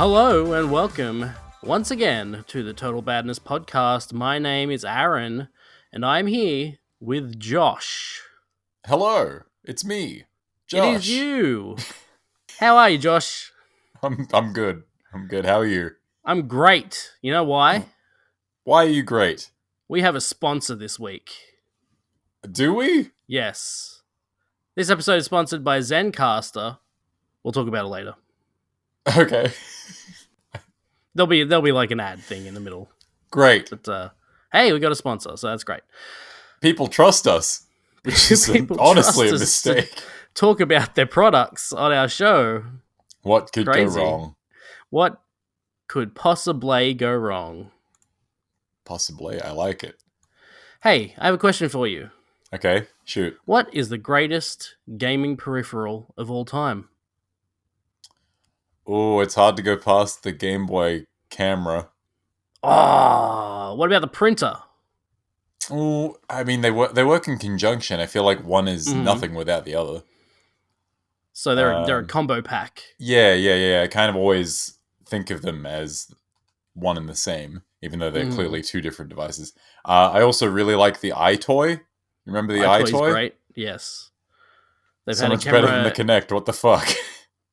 Hello and welcome once again to the Total Badness Podcast. My name is Aaron and I'm here with Josh. Hello, it's me, Josh. It is you. How are you, Josh? I'm good. I'm good. How are you? I'm great. You know why? Why are you great? We have a sponsor this week. Do we? Yes. This episode is sponsored by Zencastr. We'll talk about it later. Okay. There'll be like an ad thing in the middle. Great. But hey, we got a sponsor, so that's great. People trust us, which is honestly a mistake. Talk about their products on our show. What could go wrong? What could possibly go wrong? Possibly. I like it. Hey, I have a question for you. Okay, shoot. What is the greatest gaming peripheral of all time? Oh, it's hard to go past the Game Boy camera. Oh, what about the printer? Oh, I mean, they work in conjunction. I feel like one is nothing without the other. So they're a combo pack. Yeah. I kind of always think of them as one and the same, even though they're clearly two different devices. I also really like the iToy. Remember the iToy? iToy's great. Yes. They've so had much better than the Kinect. What the fuck?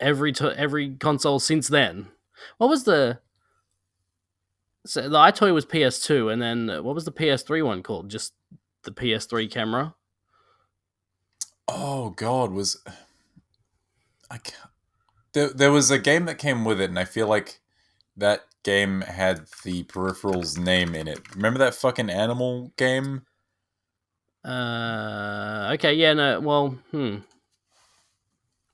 Every console since then. What was the iToy was PS2, and then what was the PS3 one called? Just the PS3 camera. Oh God, there was a game that came with it, and I feel like that game had the peripheral's name in it. Remember that fucking animal game? Okay, yeah, no, well,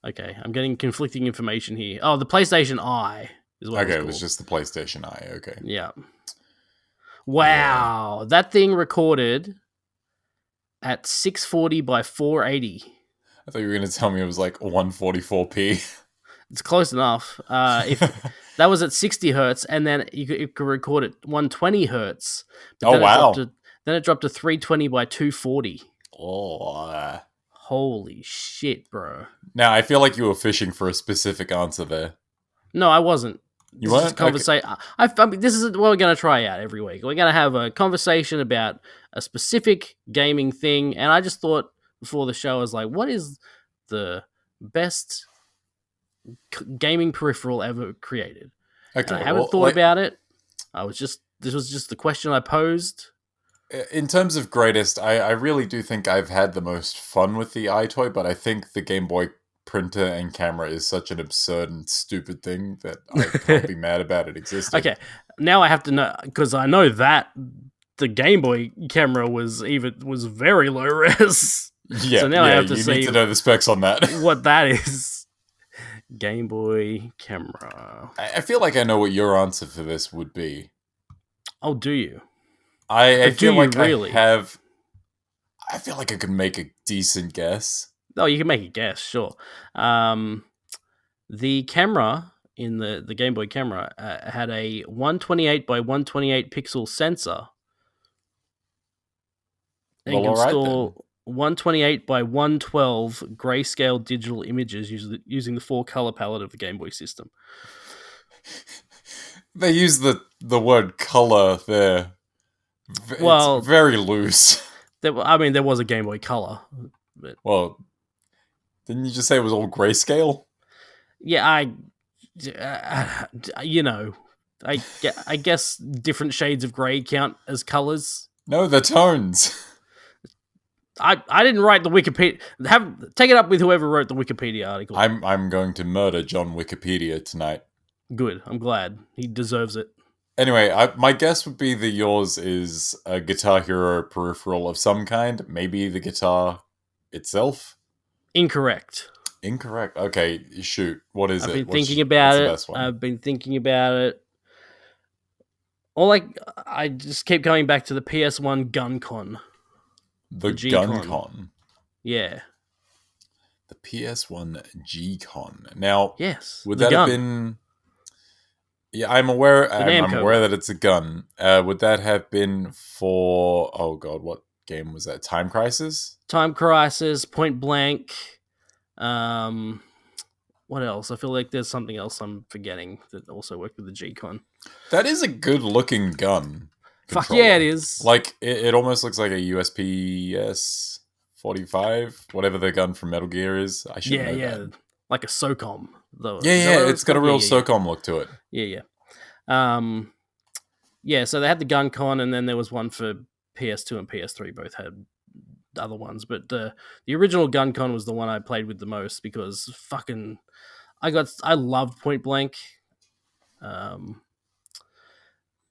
Okay, I'm getting conflicting information here. Oh, the PlayStation Eye is what it was just the PlayStation Eye, okay. Yeah. Wow, that thing recorded at 640 by 480. I thought you were going to tell me it was like 144p. It's close enough. If that was at 60 hertz, and then you could record at 120 hertz. Oh, wow. Then it dropped to 320 by 240. Oh. Holy shit, bro. Now, I feel like you were fishing for a specific answer there. No, I wasn't. You weren't? Okay. I mean, this is what we're going to try out every week. We're going to have a conversation about a specific gaming thing, and I just thought before the show, I was like, what is the best gaming peripheral ever created? Okay, and I haven't thought about it. This was just the question I posed. In terms of greatest, I really do think I've had the most fun with the iToy, but I think the Game Boy printer and camera is such an absurd and stupid thing that I can't be mad about it existing. Okay, now I have to know, because I know that the Game Boy camera was very low res. Yeah, so now I have to see need to know the specs on that. What that is. Game Boy camera. I feel like I know what your answer for this would be. Oh, do you? I feel like really? I feel like I could make a decent guess. Oh, you can make a guess, sure. The camera in the Game Boy camera had a 128 by 128 pixel sensor. And you can store 128 by 112 grayscale digital images using the 4-color palette of the Game Boy system. They use the word color there. It's very loose. There was a Game Boy Color. But... Well, didn't you just say it was all grayscale? Yeah, I guess different shades of gray count as colors. No, they're tones. I didn't write the Wikipedia. Take it up with whoever wrote the Wikipedia article. I'm going to murder John Wikipedia tonight. Good. I'm glad. He deserves it. Anyway, my guess would be that yours is a Guitar Hero peripheral of some kind. Maybe the guitar itself? Incorrect. Okay, shoot. What is it? I've been thinking about it. I just keep going back to the PS1 GunCon. The GunCon? Yeah. The PS1 G-Con. Now, yes, would that have been... Yeah, I'm aware that it's a gun. Would that have been for... Oh, God, what game was that? Time Crisis? Time Crisis, Point Blank. what else? I feel like there's something else I'm forgetting that also worked with the G-Con. That is a good looking gun Fuck yeah, it controller. is. Like it almost looks like a USPS 45, whatever the gun from Metal Gear is. I should know that. Like a SOCOM. Though. Yeah, it's got a real SOCOM look to it. Yeah. Yeah, so they had the gun con, and then there was one for PS2 and PS3. Both had other ones, but the original gun con was the one I played with the most because fucking I loved Point Blank, and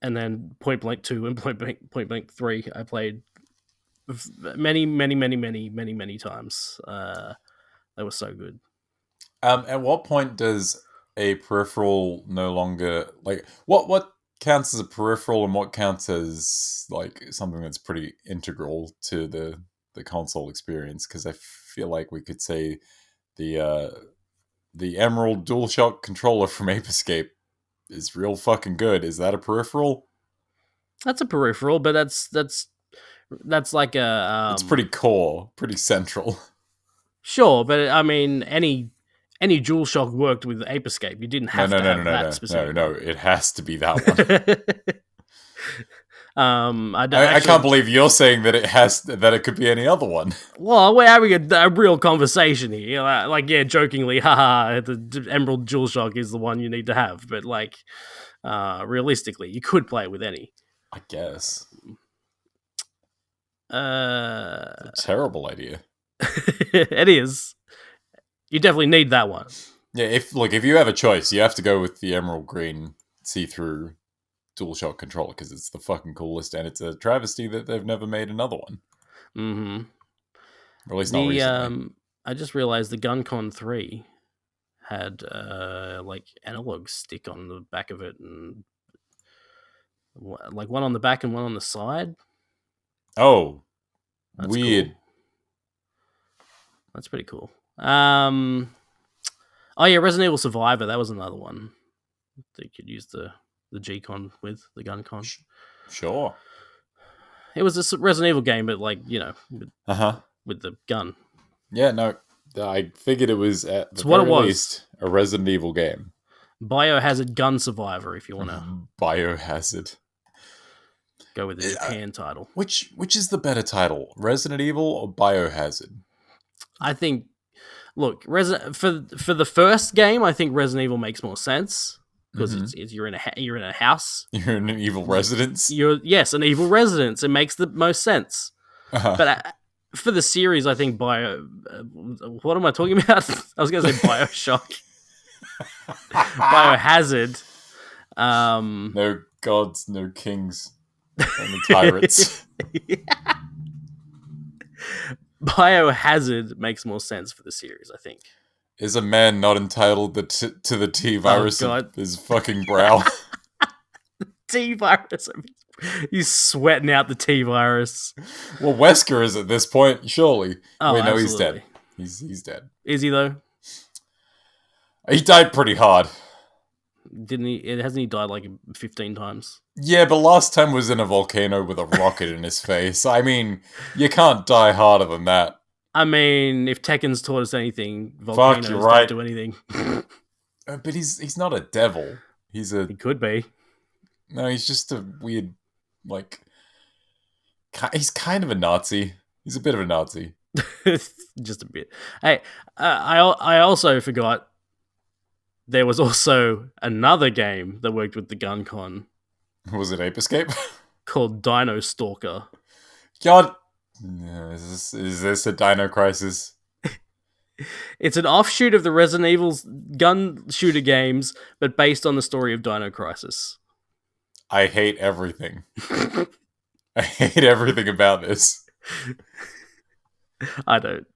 then Point Blank 2 and Point Blank 3 I played many times. They were so good. At what point does a peripheral no longer like what counts as a peripheral and what counts as like something that's pretty integral to the console experience? Because I feel like we could say the Emerald DualShock controller from Ape Escape is real fucking good. Is that a peripheral? That's a peripheral, but that's like a. It's pretty core, pretty central. Sure, but I mean, any DualShock worked with Ape Escape. You didn't have to have that specific. No, it has to be that one. I can't believe you're saying that it could be any other one. Well, we're having a real conversation here. Like, yeah, jokingly, haha, the Emerald DualShock is the one you need to have. But like, realistically, you could play it with any. I guess. It's a terrible idea. It is. You definitely need that one. Yeah, if you have a choice, you have to go with the emerald green see-through DualShock controller because it's the fucking coolest, and it's a travesty that they've never made another one. Mm-hmm. Or at least not recently. I just realized the GunCon 3 had like analog stick on the back of it, and like one on the back and one on the side. Oh, that's weird. Cool. That's pretty cool. Oh yeah, Resident Evil Survivor. That was another one that you could use the G-Con with, the GunCon. Sure. It was a Resident Evil game, but like, you know, with the gun. Yeah, no, I figured it was at the very least a Resident Evil game. Biohazard Gun Survivor, if you want to. Biohazard. Go with the Japan title. Which is the better title, Resident Evil or Biohazard? I think, look, for the first game, I think Resident Evil makes more sense because you're in a house. You're in an evil residence. Yes, an evil residence. It makes the most sense. But for the series, I think what am I talking about? I was going to say Bioshock, Biohazard. No gods, no kings, only tyrants. Biohazard makes more sense for the series, I think. Is a man not entitled to the T-virus of his fucking brow? T-virus. He's sweating out the T-virus. Well, Wesker is at this point, surely. Oh, wait, no, absolutely. he's dead. He's dead. Is he, though? He died pretty hard. Didn't he? Hasn't he died like 15 times? Yeah, but last time was in a volcano with a rocket in his face. I mean, you can't die harder than that. I mean, if Tekken's taught us anything, volcanoes don't do anything. But he's not a devil. He could be. No, he's just a weird, like... He's kind of a Nazi. He's a bit of a Nazi. Just a bit. Hey, I also forgot there was also another game that worked with the GunCon. Was it Ape Escape? Called Dino Stalker. God... Is this a Dino Crisis? It's an offshoot of the Resident Evil's gun shooter games, but based on the story of Dino Crisis. I hate everything. I hate everything about this. I don't.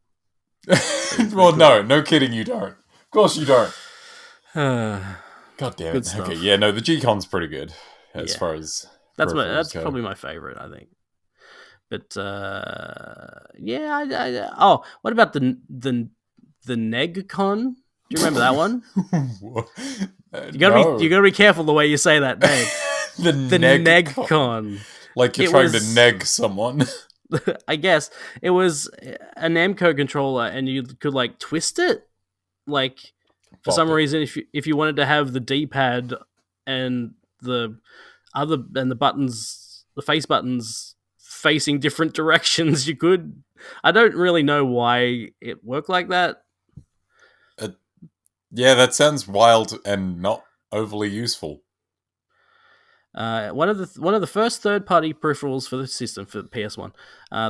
Well, no kidding, you don't. Of course you don't. God damn it. Okay, yeah, no, the G-Con's pretty good as far as that's probably my favorite, I think. But what about the NegCon? Do you remember that one? You gotta be careful the way you say that name. the NegCon. Like you're trying to neg someone. I guess it was a Namco controller, and you could like twist it, like For some bop it. reason, if you wanted to have the D-pad and the the buttons, the face buttons facing different directions, you could. I don't really know why it worked like that. Uh, yeah, that sounds wild and not overly useful. One of the first third-party peripherals for the system for the PS1.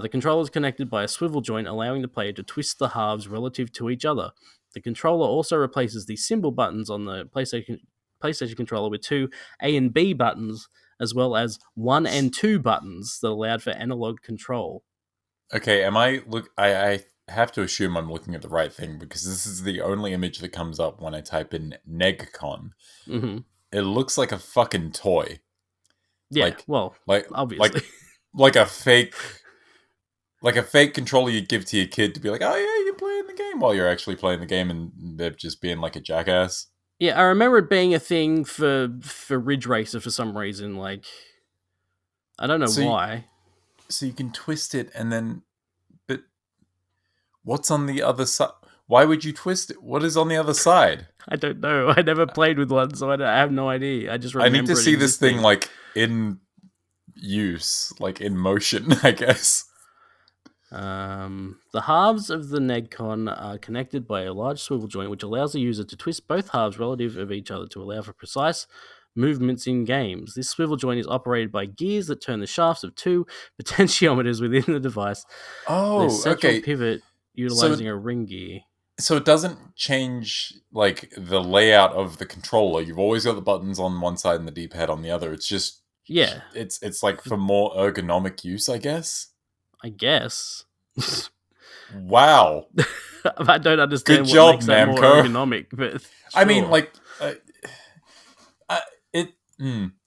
The controller is connected by a swivel joint, allowing the player to twist the halves relative to each other. The controller also replaces the symbol buttons on the PlayStation controller with two A and B buttons, as well as one and two buttons that allowed for analog control. Okay, am I look? I have to assume I'm looking at the right thing because this is the only image that comes up when I type in Negcon. Hmm. It looks like a fucking toy, Yeah, like well, like like obviously. like a fake controller you'd give to your kid to be like, oh yeah, you're playing the game while you're actually playing the game, and they're just being like a jackass. Yeah, I remember it being a thing for Ridge Racer for some reason. Like, I don't know So you, why. so you can twist it, and then but what's on the other side? Why would you twist it? What is on the other side? I don't know. I never played with one, so I have no idea. I just I need to remember it see this thing existing. like in use, like in motion, I guess. The halves of the Negcon are connected by a large swivel joint, which allows the user to twist both halves relative of each other to allow for precise movements in games. This swivel joint is operated by gears that turn the shafts of two potentiometers within the device. The Oh, central okay. pivot So utilizing a ring gear. so it doesn't change like the layout of the controller. You've always got the buttons on one side and the D-pad on the other. It's just Yeah, it's like for more ergonomic use, I guess. I guess. Wow. I don't Good understand what job, makes that more Namco. ergonomic, but I mean, sure. like, I, it.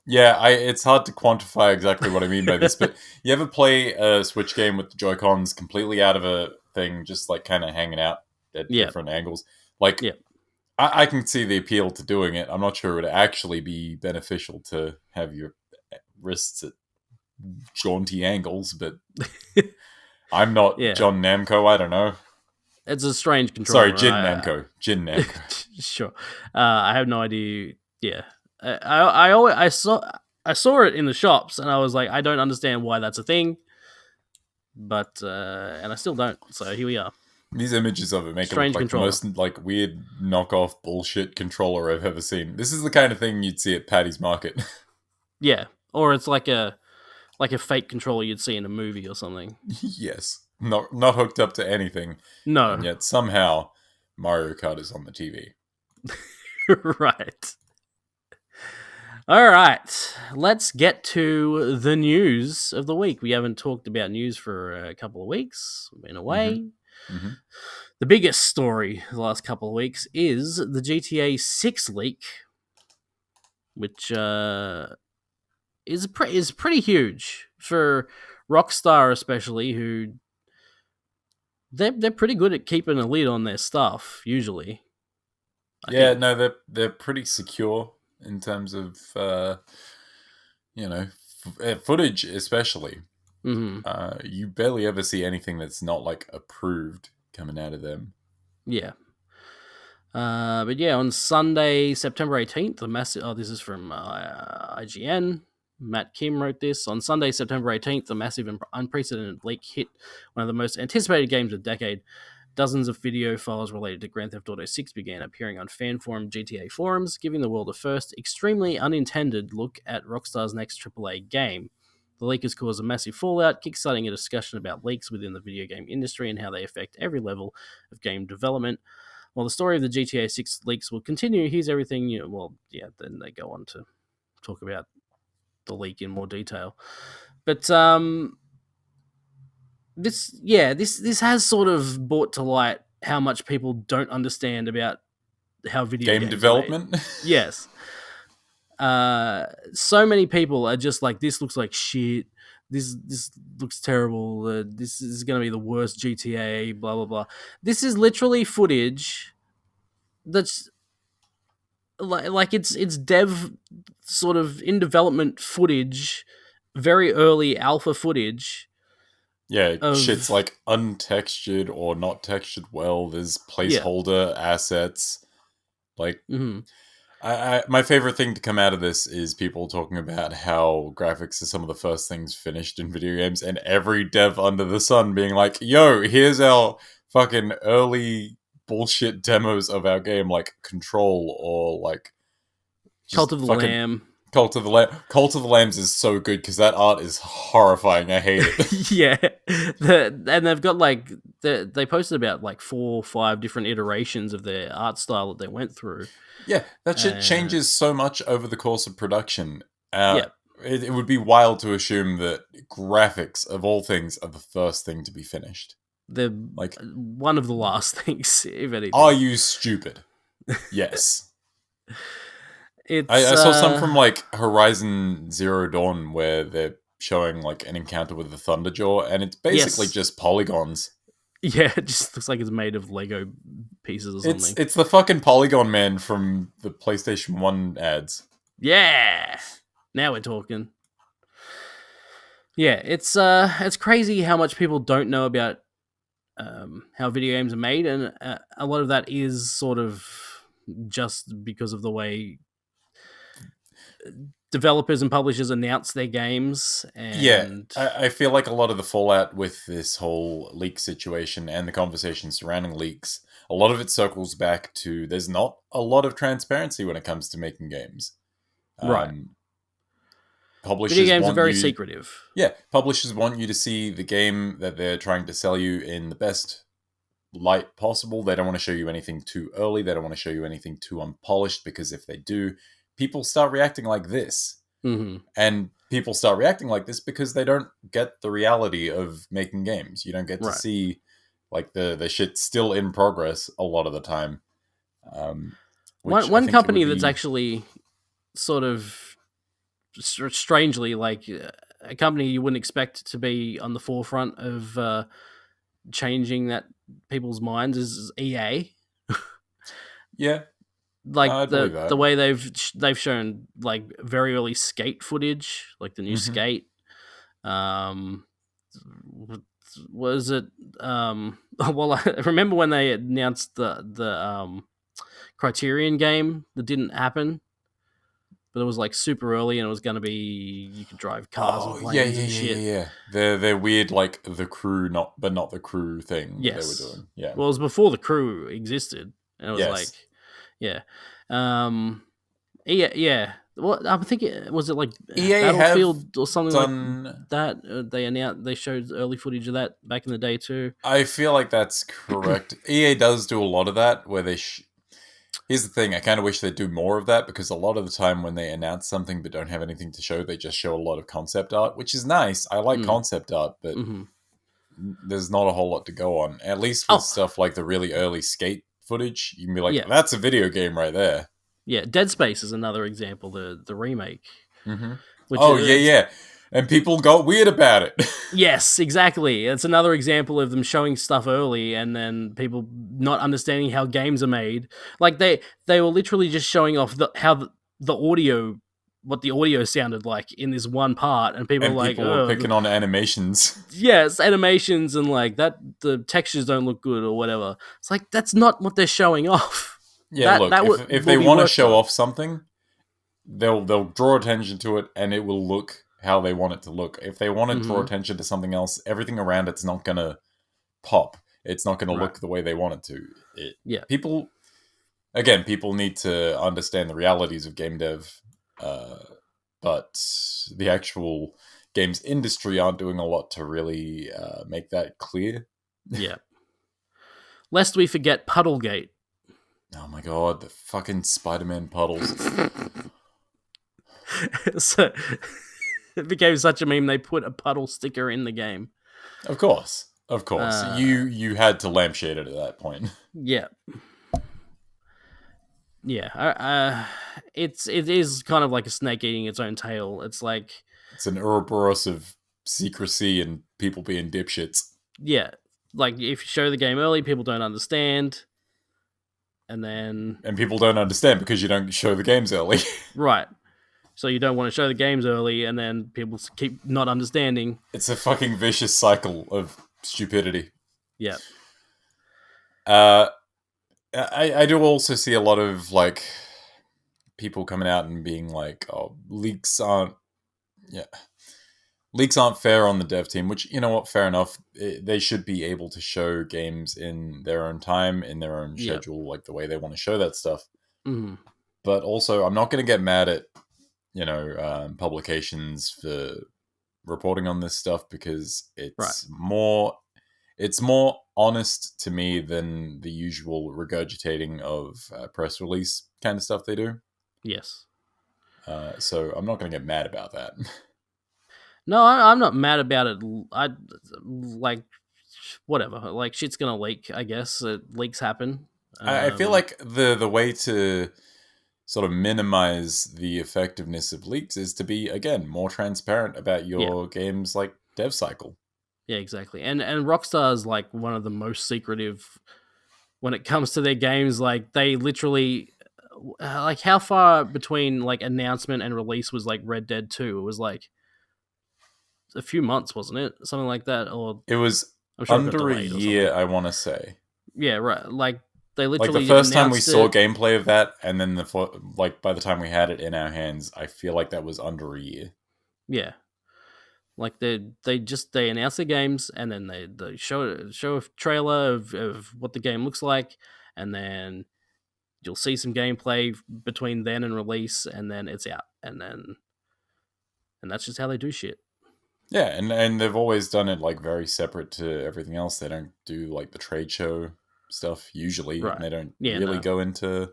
Yeah, it's hard to quantify exactly what I mean by this, but you ever play a Switch game with the Joy Cons completely out of a thing, just like kind of hanging out at Yeah, different angles? Like, yeah. I can see the appeal to doing it. I'm not sure it would actually be beneficial to have your wrists at jaunty angles, but I'm not Yeah, John Namco. I don't know. it's a strange Sorry, controller. Jin Namco. Jin Namco. Sure. I have no idea. Yeah, I saw it in the shops, and I was like, I don't understand why that's a thing, but and I still don't. So here we are. These images of it make it look Strange like the controller. most like weird knockoff bullshit controller I've ever seen. This is the kind of thing you'd see at Paddy's Market. Yeah, or it's like a fake controller you'd see in a movie or something. Yes, not hooked up to anything, and No, yet somehow Mario Kart is on the TV. right. All right, let's get to the news of the week. We haven't talked about news for a couple of weeks. We've been Mm-hmm. away. Mm-hmm. The biggest story the last couple of weeks is the GTA 6 leak, which is pretty huge for Rockstar, especially, who they're pretty good at keeping a lid on their stuff. Usually, I Yeah, think. no, they're pretty secure in terms of you know footage, especially. Hmm. You barely ever see anything that's not like approved coming out of them. Yeah. But yeah, on Sunday, September 18th, the massive. Oh, this is from IGN. Matt Kim wrote this. On Sunday, September 18th, the massive and unprecedented leak hit one of the most anticipated games of the decade. Dozens of video files related to Grand Theft Auto 6 began appearing on fan forum GTA forums, giving the world a first, extremely unintended look at Rockstar's next AAA game. The leak has caused a massive fallout, kickstarting a discussion about leaks within the video game industry and how they affect every level of game development. While the story of the GTA 6 leaks will continue, here's everything. Then they go on to talk about the leak in more detail. But this has sort of brought to light how much people don't understand about how video Game games are made. development. Yes. So many people are just like, this looks like shit. This looks terrible. This is going to be the worst GTA. Blah blah blah. This is literally footage that's like it's dev sort of in development footage, very early alpha footage Yeah, shit's of like untextured or not textured well. There's yeah placeholder assets. Like, Hmm. my favorite thing to come out of this is people talking about how graphics are some of the first things finished in video games, and every dev under the sun being like, "Yo, here's our fucking early bullshit demos of our game, like Control or like Cult just of the fucking Lamb. Cult of the Lamb." Cult of the Lambs is so good because that art is horrifying. I hate it. Yeah, and they've got like they posted about like 4 or 5 different iterations of their art style that they went through. Yeah, that shit Uh, changes so much over the course of production. Uh, yeah, it would be wild to assume that graphics, of all things, are the first thing to be finished. they're Like, one of the last things, if are anything. you stupid? Yes. It's I saw some from, like, Horizon Zero Dawn where they're showing, like, an encounter with the Thunderjaw, and it's basically yes, just polygons. yeah, it just looks like it's made of Lego pieces or something. It's the fucking Polygon Man from the PlayStation 1 ads. Yeah, now we're talking. Yeah, it's crazy how much people don't know about how video games are made, and a lot of that is sort of just because of the way developers and publishers announce their games, Yeah, and I feel like a lot of the fallout with this whole leak situation and the conversation surrounding leaks, a lot of it circles back to there's not a lot of transparency when it comes to making games. right, Um, video publishers games are want very you, secretive. yeah, publishers want you to see the game that they're trying to sell you in the best light possible. They don't want to show you anything too early. They don't want to show you anything too unpolished because if they do, people start reacting like this. Hmm. And people start reacting like this because they don't get the reality of making games. You don't get to Right. see like the shit still in progress a lot of the time. One Which I one think it would company that's be. actually sort of strangely like a company you wouldn't expect to be on the forefront of changing that people's minds is EA. Yeah, Like I'd believe the that. way they've shown like very early skate footage, like the new Hmm. skate. Um, was it? Well, I remember when they announced the Criterion game that didn't happen, but it was like super early and it was going to be you could drive cars and Oh yeah, planes yeah, and yeah, yeah, shit. yeah. They're weird, like the crew, not the crew thing that they were Yes. doing. Yeah. Well, it was before the crew existed, and it was like, Yes. yeah, um, yeah, yeah. Well, I'm thinking, was it like EA have Battlefield or something like done. that? They announced, they showed early footage of that back in the day too. I feel like that's correct. EA does do a lot of that where they. Here's the thing, I kind of wish they'd do more of that because a lot of the time when they announce something but don't have anything to show, they just show a lot of concept art, which is nice. I like Mm. concept art, but Hmm. there's not a whole lot to go on. At least with Oh, stuff like the really early skate footage, you can be like, yeah, that's a video game right there. yeah. Dead Space is another example. The remake, Hmm. which Oh, yeah, it's yeah. And people got weird about it. yes, exactly. It's another example of them showing stuff early and then people not understanding how games are made. Like they were literally just showing off how the audio, what the audio sounded like in this one part, and people were And like, people were "Oh, picking on animations. yes, animations and like that, the textures don't look good or whatever." It's like that's not what they're showing off. Yeah, look, That if will they be want to worked show on. off something, they'll draw attention to it and it will look how they want it to look. If they want to draw Hmm. attention to something else, everything around it's not gonna pop. It's not gonna Right. look the way they want it to. Yeah. People again, people need to understand the realities of game dev, uh, but the actual games industry aren't doing a lot to really make that clear. Yeah. Lest we forget Puddlegate. Oh my god, the fucking Spider-Man puddles. So it became such a meme. They put a puddle sticker in the game. Of course. Of course. Uh, You had to lampshade it at that point. yeah, yeah. It is kind of like a snake eating its own tail. It's like, It's an Ouroboros of secrecy and people being dipshits. yeah, like if you show the game early, people don't understand, and then And people don't understand because you don't show the games early. right. So you don't want to show the games early, and then people keep not understanding. It's a fucking vicious cycle of stupidity. Yeah. Uh, I do also see a lot of like people coming out and being like, "Oh, yeah, leaks aren't fair on the dev team." Which, you know what, fair enough. They should be able to show games in their own time, in their own Yeah. schedule, like the way they want to show that stuff. Mm. But also, I'm not going to get mad at publications for reporting on this stuff because Right. it's more honest to me than the usual regurgitating of press release kind of stuff they do. Yes. So I'm not going to get mad about that. No, I'm not mad about it. I like whatever. Like shit's gonna leak. I guess leaks happen. I feel Um, like the way to sort of minimize the effectiveness of leaks is to be, again, more transparent about yeah, your game's like dev cycle. yeah, exactly. And Rockstar is like one of the most secretive when it comes to their games. Like they literally, like how far between like announcement and release was like Red Dead 2? It was like a few months, wasn't it? Something like that. Or It was I'm sure it got under a delayed or something. year, I want to say. Yeah, right. Like they Like the literally first time we announced saw it. gameplay of that, and then like by the time we had it in our hands, I feel like that was under a year. Yeah, like they announce the games and then they show a trailer of what the game looks like, and then you'll see some gameplay between then and release, and then it's out, and that's just how they do shit. Yeah, and they've always done it like very separate to everything else. They don't do like the trade show stuff usually, and Right? they don't Yeah. really No. go into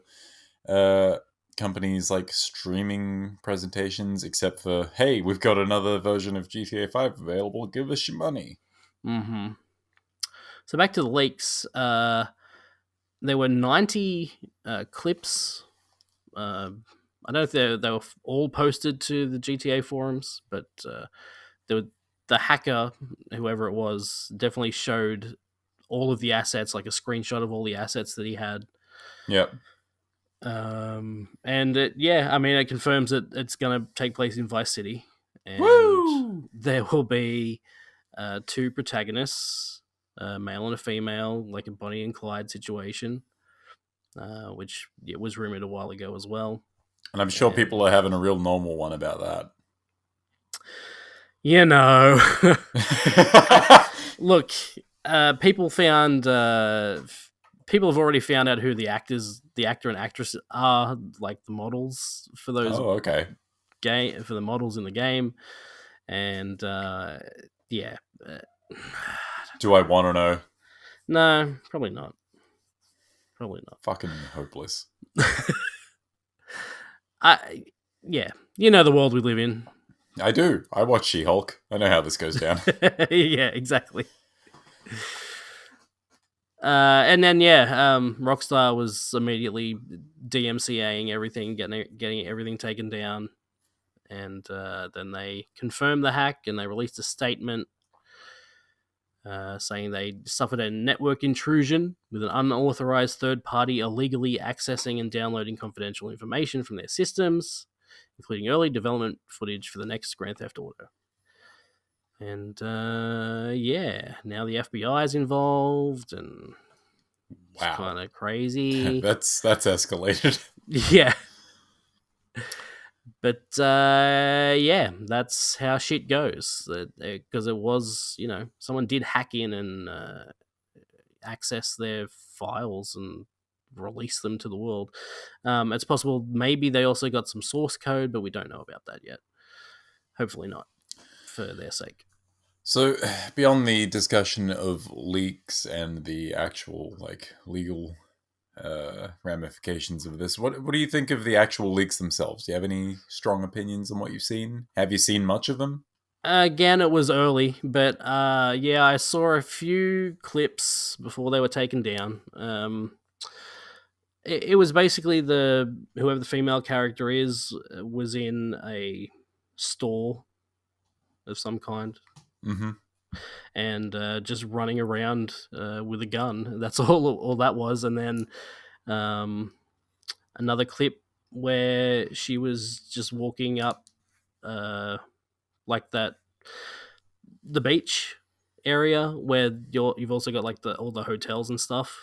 uh companies like streaming presentations except for, hey, we've got another version of GTA 5 available, give us your money. Hmm. So back to the leaks. There were 90 clips. I don't know if they were all posted to the GTA forums, but the the hacker, whoever it was, definitely showed all of the assets, like a screenshot of all the assets that he had. Yep. And yeah, I mean, it confirms that it's going to take place in Vice City, and Woo! there will be two protagonists, a male and a female, like a Bonnie and Clyde situation, which it was rumored a while ago as well. And I'm sure And people are having a real normal one about that. you know, I look, people found people have already found out who the actor and actress are, like the models for those Oh, okay. game for the models in the game, and yeah, uh, Do I want to know? no, probably not. Probably Fucking hopeless. not. I yeah, you know the world we live in. I do. I watch She-Hulk. I know how this goes down. Yeah, exactly. And then yeah, Rockstar was immediately DMCAing everything, getting everything taken down, and then they confirmed the hack and they released a statement saying they suffered a network intrusion with an unauthorized third party illegally accessing and downloading confidential information from their systems, including early development footage for the next Grand Theft Auto. And yeah, now the FBI is involved, and it's Wow. kind of crazy. That's escalated. Yeah, but yeah, that's how shit goes. Because it was, someone did hack in and access their files and release them to the world. It's possible maybe they also got some source code, but we don't know about that yet. Hopefully not, for their sake. So, beyond the discussion of leaks and the actual like legal ramifications of this, what do you think of the actual leaks themselves? Do you have any strong opinions on what you've seen? Have you seen much of them? Again, it was early, but yeah, I saw a few clips before they were taken down. It was basically whoever the female character is was in a store of some kind Mm-hmm. and just running around with a gun. That's all that was. And then um, another clip where she was just walking up uh, like the beach area where you've also got like all the hotels and stuff.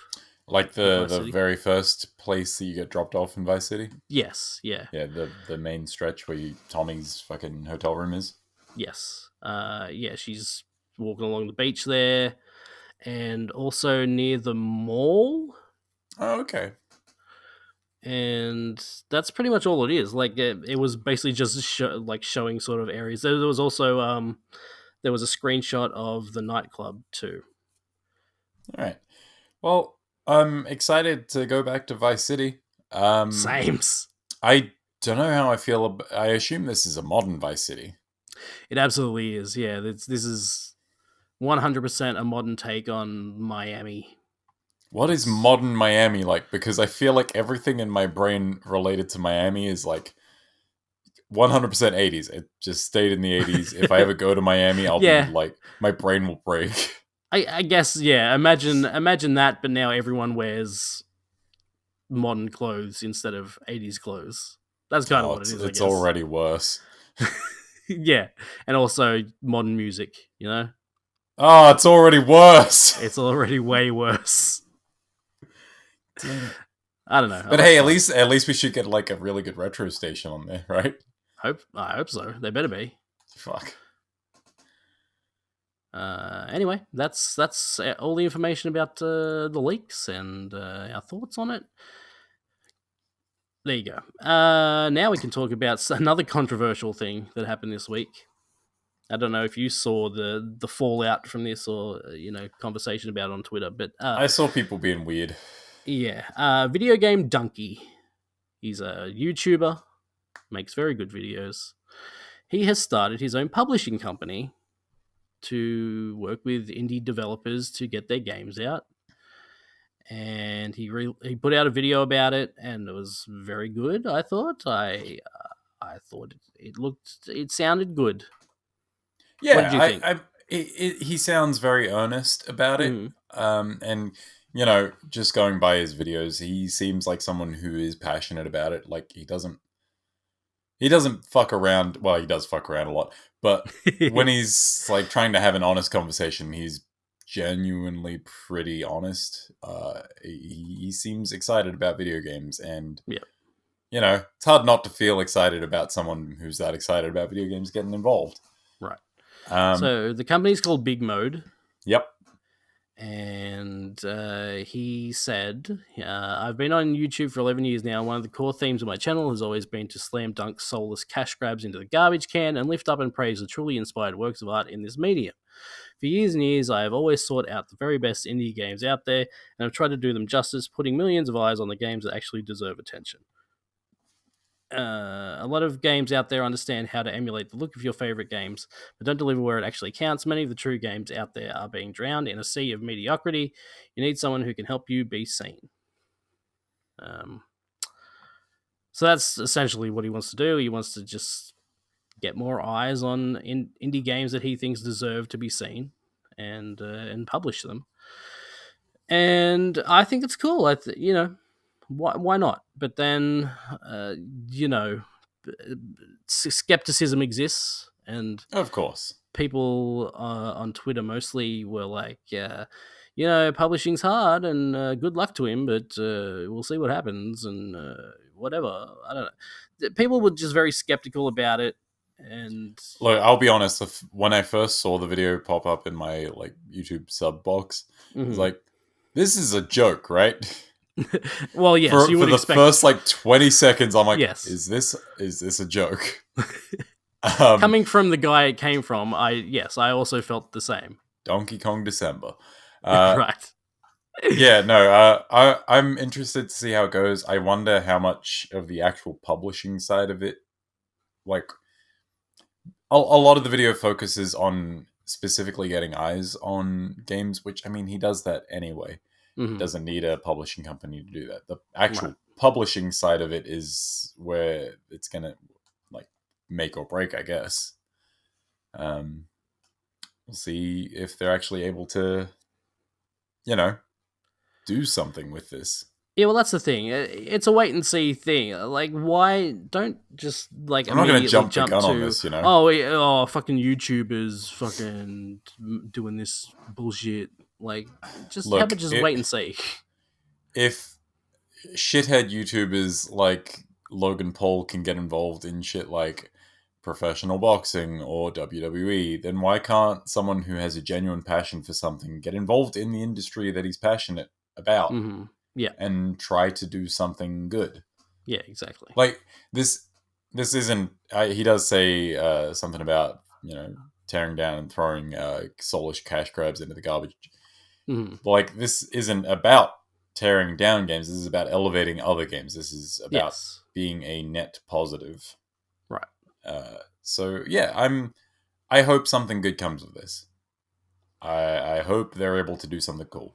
Like in the Vice the City. very first place that you get dropped off in Vice City. Yes, yeah, Yeah, the main stretch where Tommy's fucking hotel room is. yes. Yeah, she's walking along the beach there, and also near the mall. Oh, okay. And that's pretty much all it is. Like it was basically just showing sort of areas. There was also there was a screenshot of the nightclub too. All right. Well, I'm excited to go back to Vice City. Um, Sames. I don't know how I feel. I assume this is a modern Vice City. It absolutely is. Yeah, this is 100% a modern take on Miami. What is It's modern Miami like? Because I feel like everything in my brain related to Miami is like 100% 80s. It just stayed in the 80s. If I ever go to Miami, I'll be yeah. like, my brain will break. I guess yeah. Imagine that, but now everyone wears modern clothes instead of 80s clothes. That's kind of Oh, what it it's is, I it's guess. already worse. Yeah, and also modern music. Oh, it's already worse. It's already way worse. Damn it. I don't know. I But like hey, fun. at least we should get like a really good retro station on there, right? I hope so. They better be. Fuck. Anyway, that's all the information about the leaks and our thoughts on it. There you go. Now we can talk about another controversial thing that happened this week. I don't know if you saw the fallout from this or conversation about it on Twitter, but I saw people being weird. yeah, video game donkey. He's a YouTuber, makes very good videos. He has started his own publishing company to work with indie developers to get their games out. And he put out a video about it, and it was very good. I thought I thought it sounded good. What Yeah, did you think? he sounds very earnest about it. Mm. And just going by his videos, he seems like someone who is passionate about it. Like he doesn't fuck around. Well, he does fuck around a lot, but when he's like trying to have an honest conversation, he's genuinely pretty honest. He seems excited about video games, and Yeah, it's hard not to feel excited about someone who's that excited about video games getting involved. right. Um, So the company's called Big Mode, yep. and he said, "I've been on YouTube for 11 years now. One of the core themes of my channel has always been to slam dunk soulless cash grabs into the garbage can and lift up and praise the truly inspired works of art in this medium. For years and years, I have always sought out the very best indie games out there, and I've tried to do them justice, putting millions of eyes on the games that actually deserve attention. A lot of games out there understand how to emulate the look of your favorite games, but don't deliver where it actually counts. Many of the true games out there are being drowned in a sea of mediocrity. You need someone who can help you be seen." Um, so that's essentially what he wants to do. He wants to just get more eyes on indie games that he thinks deserve to be seen, and publish them. And I think it's cool. Why not? But then, uh, you know, skepticism exists, and Of course. people on Twitter mostly were like, publishing's hard, and good luck to him, but we'll see what happens, and whatever. I don't know. People were just very skeptical about it, and Look, I'll be honest. When I first saw the video pop up in my like YouTube sub box, I was mhm. like, "This is a joke, right?" Well, yes, you For would the expect. first like 20 seconds, I'm like, Yes. is this a joke?" Um, Coming from the guy it came from, I also felt the same. Donkey Kong December. Uh, Right. yeah, no. I'm interested to see how it goes. I wonder how much of the actual publishing side of it, like a lot of the video focuses on specifically getting eyes on games, which I mean he does that anyway. He Hmm. doesn't need a publishing company to do that. The Right. actual publishing side of it is where it's gonna like make or break, I guess. Um, we'll see if they're actually able to, you know, do something with this. Yeah, well, that's the thing. It's a wait and see thing. Like, why don't just like I'm not gonna immediately jump the jump gun on to, this, you know. oh, fucking YouTubers, fucking doing this bullshit. Like, just how about Look, just wait and see? if shithead YouTubers like Logan Paul can get involved in shit like professional boxing or WWE, then why can't someone who has a genuine passion for something get involved in the industry that he's passionate about Yeah, and try to do something good? yeah, exactly. Like this isn't. He does say something about tearing down and throwing soulish cash grabs into the garbage. Hmm. But like this isn't about tearing down games. This is about elevating other games. This is about Yes, being a net positive. right. So yeah, I hope something good comes of this. I hope they're able to do something cool.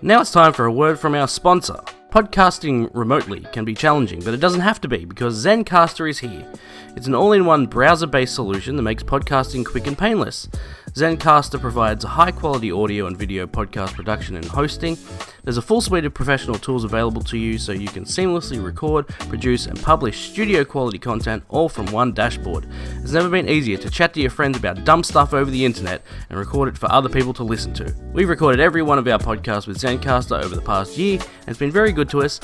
Now it's time for a word from our sponsor. Podcasting remotely can be challenging, but it doesn't have to be because Zencastr is here. It's an all-in-one browser-based solution that makes podcasting quick and painless. Zencastr provides high-quality audio and video podcast production and hosting. There's a full suite of professional tools available to you so you can seamlessly record, produce, and publish studio-quality content all from one dashboard. It's never been easier to chat to your friends about dumb stuff over the internet and record it for other people to listen to. We've recorded every one of our podcasts with Zencastr over the past year, and it's been very good to us.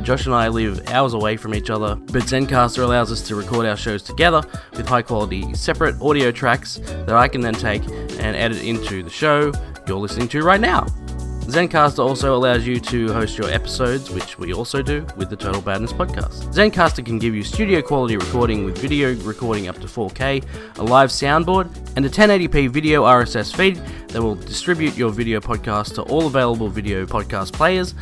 Josh and I live hours away from each other, but Zencastr allows us to record our shows together with high-quality separate audio tracks that I can then take and edit into the show you're listening to right now. Zencastr also allows you to host your episodes, which we also do with the Total Badness podcast. Zencastr can give you studio quality recording with video recording up to 4K, a live soundboard, and a 1080p video RSS feed that will distribute your video podcast to all available video podcast players,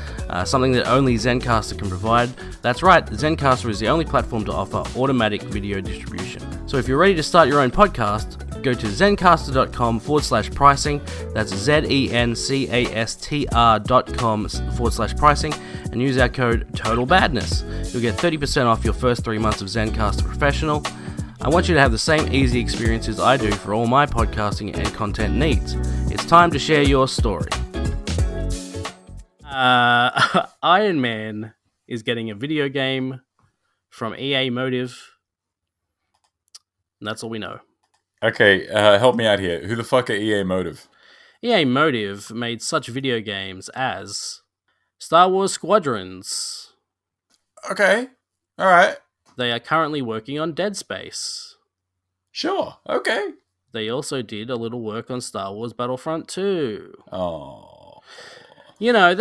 something that only Zencastr can provide. That's right, Zencastr is the only platform to offer automatic video distribution. So if you're ready to start your own podcast, go to zencastr.com/pricing, that's zencastr.com/pricing, and use our code TOTALBADNESS. You'll get 30% off your first 3 months of Zencastr Professional. I want you to have the same easy experiences I do for all my podcasting and content needs. It's time to share your story. Iron Man is getting a video game from EA Motive, and that's all we know. Okay, help me out here. Who the fuck are EA Motive? EA Motive made such video games as Star Wars Squadrons. Okay, all right, They are currently working on Dead Space. sure, okay. They also did a little work on Star Wars Battlefront 2. Oh, You know,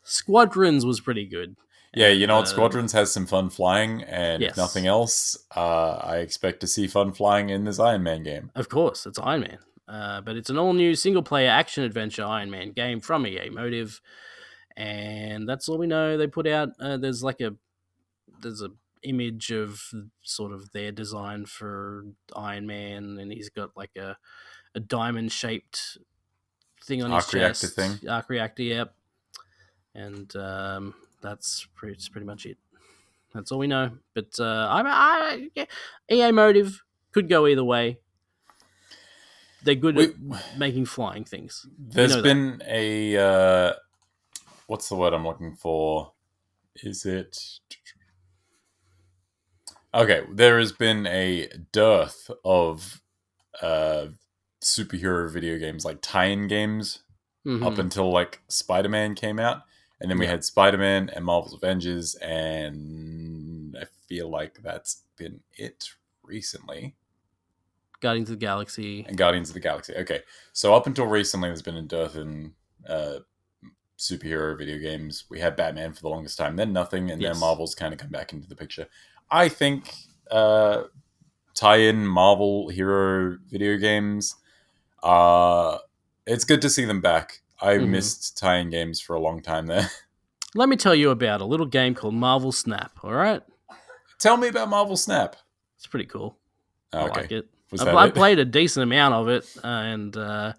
Squadrons was pretty good. yeah. You know what? Squadrons has some fun flying, and Yes. if nothing else, I expect to see fun flying in this Iron Man game. Of course, it's Iron Man. But it's an all-new single-player action-adventure Iron Man game from EA Motive. And that's all we know. They put out, there's a image of sort of their design for Iron Man, and he's got like a diamond-shaped thing on his chest. Arc reactor, yep. And that's pretty much it. That's all we know. But EA Motive could go either way. They're good at making flying things. There's been a what's the word I'm looking for? Is it okay? There has been a dearth of superhero video games, like tie-in games, up until like Spider-Man came out, and then we had Spider-Man and Marvel's Avengers, and I feel like that's been it recently. Guardians of the Galaxy. And Guardians of the Galaxy. Okay, so up until recently, there's been a dearth in superhero video games. We had Batman for the longest time, then nothing, and then Marvel's kind of come back into the picture. I think tie-in Marvel hero video games, it's good to see them back. I missed tie-in games for a long time there. Let me tell you about a little game called Marvel Snap, all right? Tell me about Marvel Snap. It's pretty cool. Oh, okay. I like it. I played a decent amount of it, and yeah,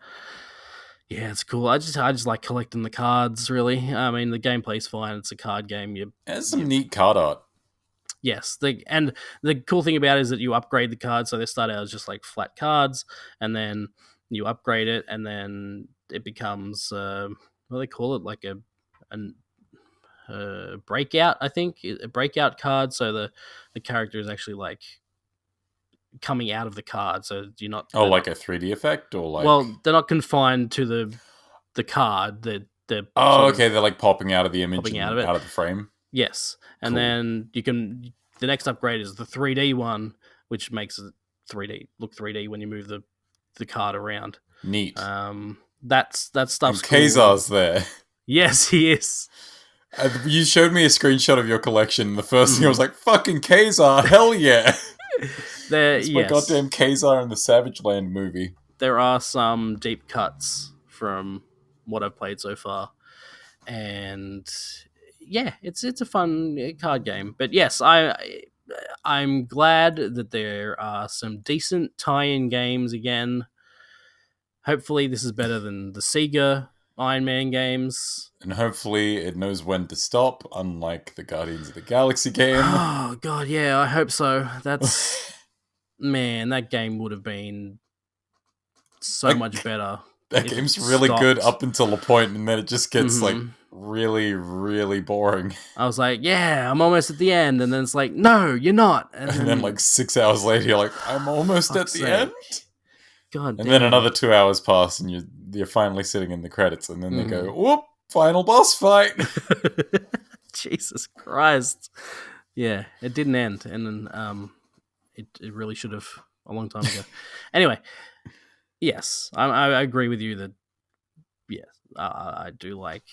it's cool. I just like collecting the cards, really. I mean, the gameplay's fine. It's a card game. It has some neat card art. Yes, and the cool thing about it is that you upgrade the cards, so they start out as just like flat cards, and then you upgrade it, and then it becomes what do they call it, like a breakout, I think, a breakout card. So the character is actually like coming out of the card, so you're not. Oh, like a 3D effect, or like. Well, they're not confined to the the card. They're Oh, sort okay. of They're like popping out of the image popping out of and it. out of the frame. Yes, and Cool. then you can. The next upgrade is the 3D one, which makes it 3D look 3D when you move the card around. Neat. That stuff's And cool. Kazar's there. Yes, he is. You showed me a screenshot of your collection. The first thing I was like, "Fucking Kazar, hell yeah!" It's my goddamn Kazar in the Savage Land movie. There are some deep cuts from what I've played so far, and yeah, it's a fun card game. But yes, I'm glad that there are some decent tie-in games again. Hopefully, this is better than the Sega Iron Man games. And hopefully it knows when to stop, unlike the Guardians of the Galaxy game. Oh god, yeah, I hope so. That's man, that game would have been so much better. That game's really good up until a point, and then it just gets like really, really boring. I was like, yeah, I'm almost at the end, and then it's like, no, you're not. And then like 6 hours later, you're like, I'm almost at the end. God, and then another 2 hours pass, and you're finally sitting in the credits, and then they go, whoop, final boss fight. Jesus Christ. Yeah, it didn't end, and then it really should have a long time ago. Anyway, yes, I agree with you that yes, I do like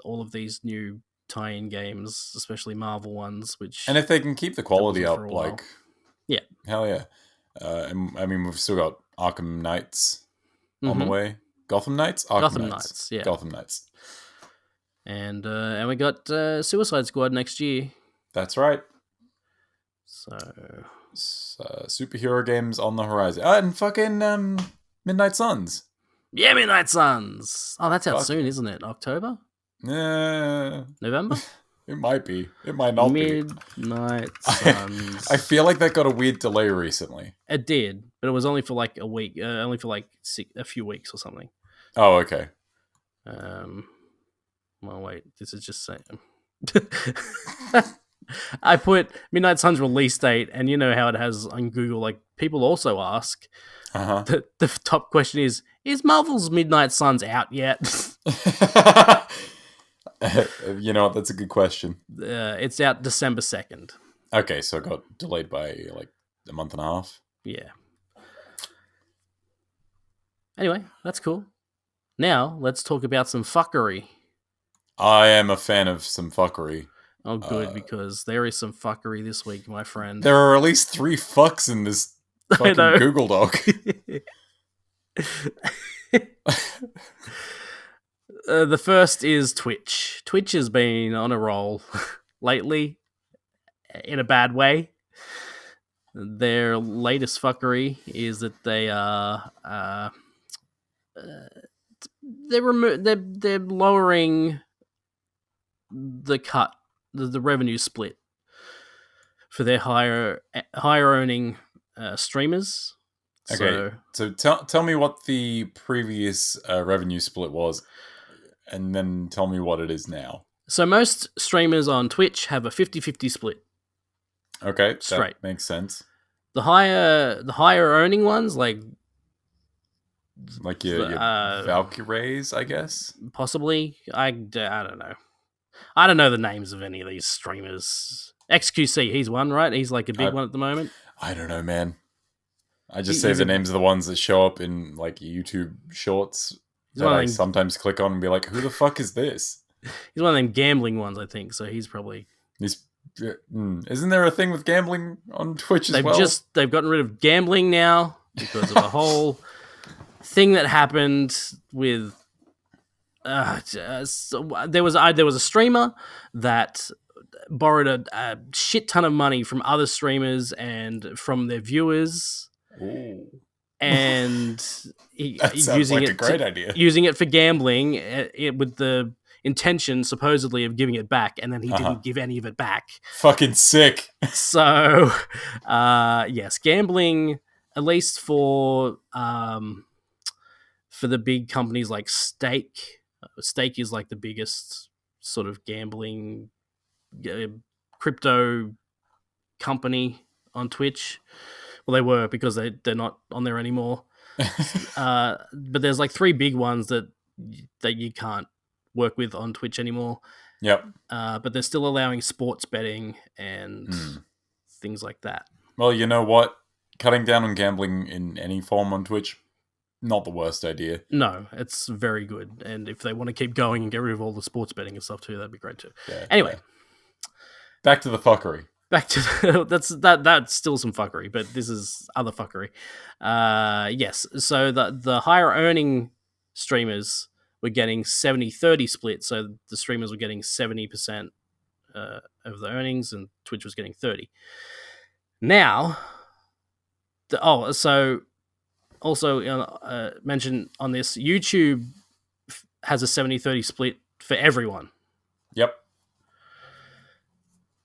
all of these new tie-in games, especially Marvel ones. Which, and if they can keep the quality up, like, yeah, hell yeah. I mean, we've still got Arkham Knights on the way. Gotham Knights, Gotham Knights, yeah, Gotham Knights, and we got Suicide Squad next year. That's right. So superhero games on the horizon. And fucking Midnight Suns. Yeah, Midnight Suns. Oh, that's out soon, isn't it? October? November? It might be. It might not be. Midnight Suns. I feel like that got a weird delay recently. It did, but it was only for like a week. Only for like a few weeks or something. Oh, okay. Well, wait. This is just saying. I put Midnight Suns release date, and you know how it has on Google. Like people also ask. The top question is Marvel's Midnight Suns out yet? You know what? That's a good question. It's out December 2nd. Okay, so it got delayed by like a month and a half. Yeah. Anyway, that's cool. Now, let's talk about some fuckery. I am a fan of some fuckery. Oh, good, because there is some fuckery this week, my friend. There are at least 3 fucks in this fucking Google Doc. The first is Twitch. Twitch has been on a roll lately, in a bad way. Their latest fuckery is that they are they're lowering the cut, the revenue split for their higher earning streamers. Okay, so tell me what the previous revenue split was, and then tell me what it is now. So most streamers on Twitch have a 50-50 split. Okay, straight. That makes sense. The higher earning ones, like your Valkyries, I guess. Possibly. I don't know. I don't know the names of any of these streamers. XQC, he's one, right? He's like a big one at the moment. I don't know, man. I just say the names of the ones that show up in like YouTube shorts that I sometimes click on and be like, who the fuck is this? He's one of them gambling ones, I think. So he's probably... Isn't there a thing with gambling on Twitch as well? They've gotten rid of gambling now because of a whole thing that happened with... there was a streamer that borrowed a shit ton of money from other streamers and from their viewers. Ooh. And that sounds like a great idea. Using it for gambling, with the intention supposedly of giving it back, and then he didn't give any of it back. Fucking sick. So, yes, gambling, at least for the big companies like Stake. Stake is like the biggest sort of gambling crypto company on Twitch. Well, they were, because they're not on there anymore. But there's like 3 big ones that that you can't work with on Twitch anymore. Yep. But they're still allowing sports betting and things like that. Well, you know what? Cutting down on gambling in any form on Twitch, not the worst idea. No, it's very good. And if they want to keep going and get rid of all the sports betting and stuff too, that'd be great too. Yeah, anyway, back to the fuckery. Back to that's still some fuckery, but this is other fuckery. Yes, so the higher earning streamers were getting 70-30 split, so the streamers were getting 70% of the earnings, and Twitch was getting 30. Now, also mentioned on this, YouTube has a 70-30 split for everyone. Yep.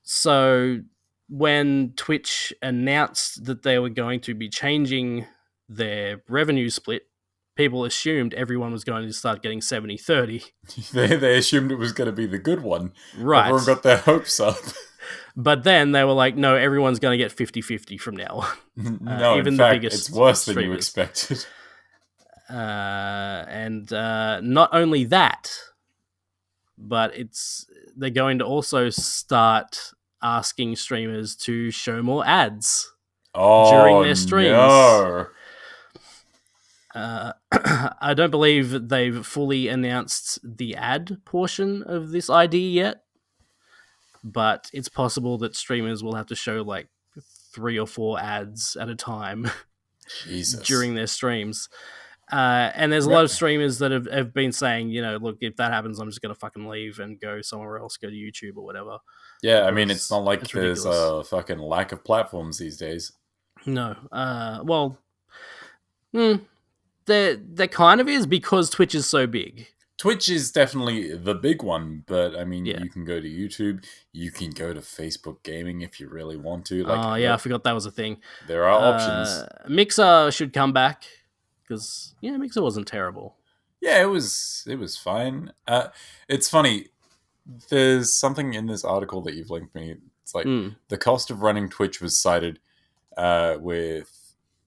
So when Twitch announced that they were going to be changing their revenue split, people assumed everyone was going to start getting 70-30. They assumed it was going to be the good one. Right. Everyone got their hopes up. But then they were like, no, everyone's going to get 50-50 from now on. No, even in the fact, biggest it's worse streamers. than you expected. And not only that, but they're going to also start asking streamers to show more ads during their streams. No. I don't believe they've fully announced the ad portion of this idea yet, but it's possible that streamers will have to show like 3 or 4 ads at a time during their streams. And there's a lot of streamers that have been saying, look, if that happens, I'm just going to fucking leave and go somewhere else, go to YouTube or whatever. Yeah, I mean, it's not like there's a fucking lack of platforms these days. No. There kind of is, because Twitch is so big. Twitch is definitely the big one, but I mean, you can go to YouTube, you can go to Facebook Gaming if you really want to. I forgot that was a thing. There are options. Mixer should come back, because Mixer wasn't terrible. Yeah, it was fine. It's funny. There's something in this article that you've linked me. It's like the cost of running Twitch was cited with,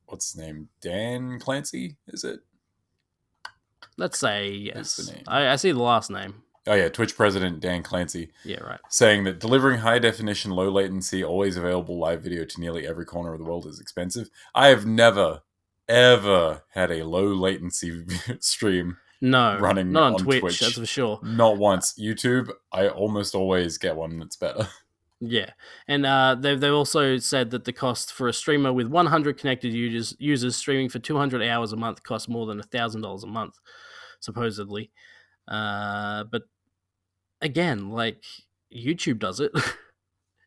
what's his name? Dan Clancy, is it? Let's say yes. I see the last name. Oh yeah, Twitch president Dan Clancy. Yeah, right. Saying that delivering high definition, low latency, always available live video to nearly every corner of the world is expensive. I have never, ever had a low latency stream. No, running not on Twitch, that's for sure. Not once. YouTube, I almost always get one that's better. Yeah, and they've also said that the cost for a streamer with 100 connected users streaming for 200 hours a month costs more than $1,000 a month, supposedly. But again, like, YouTube does it.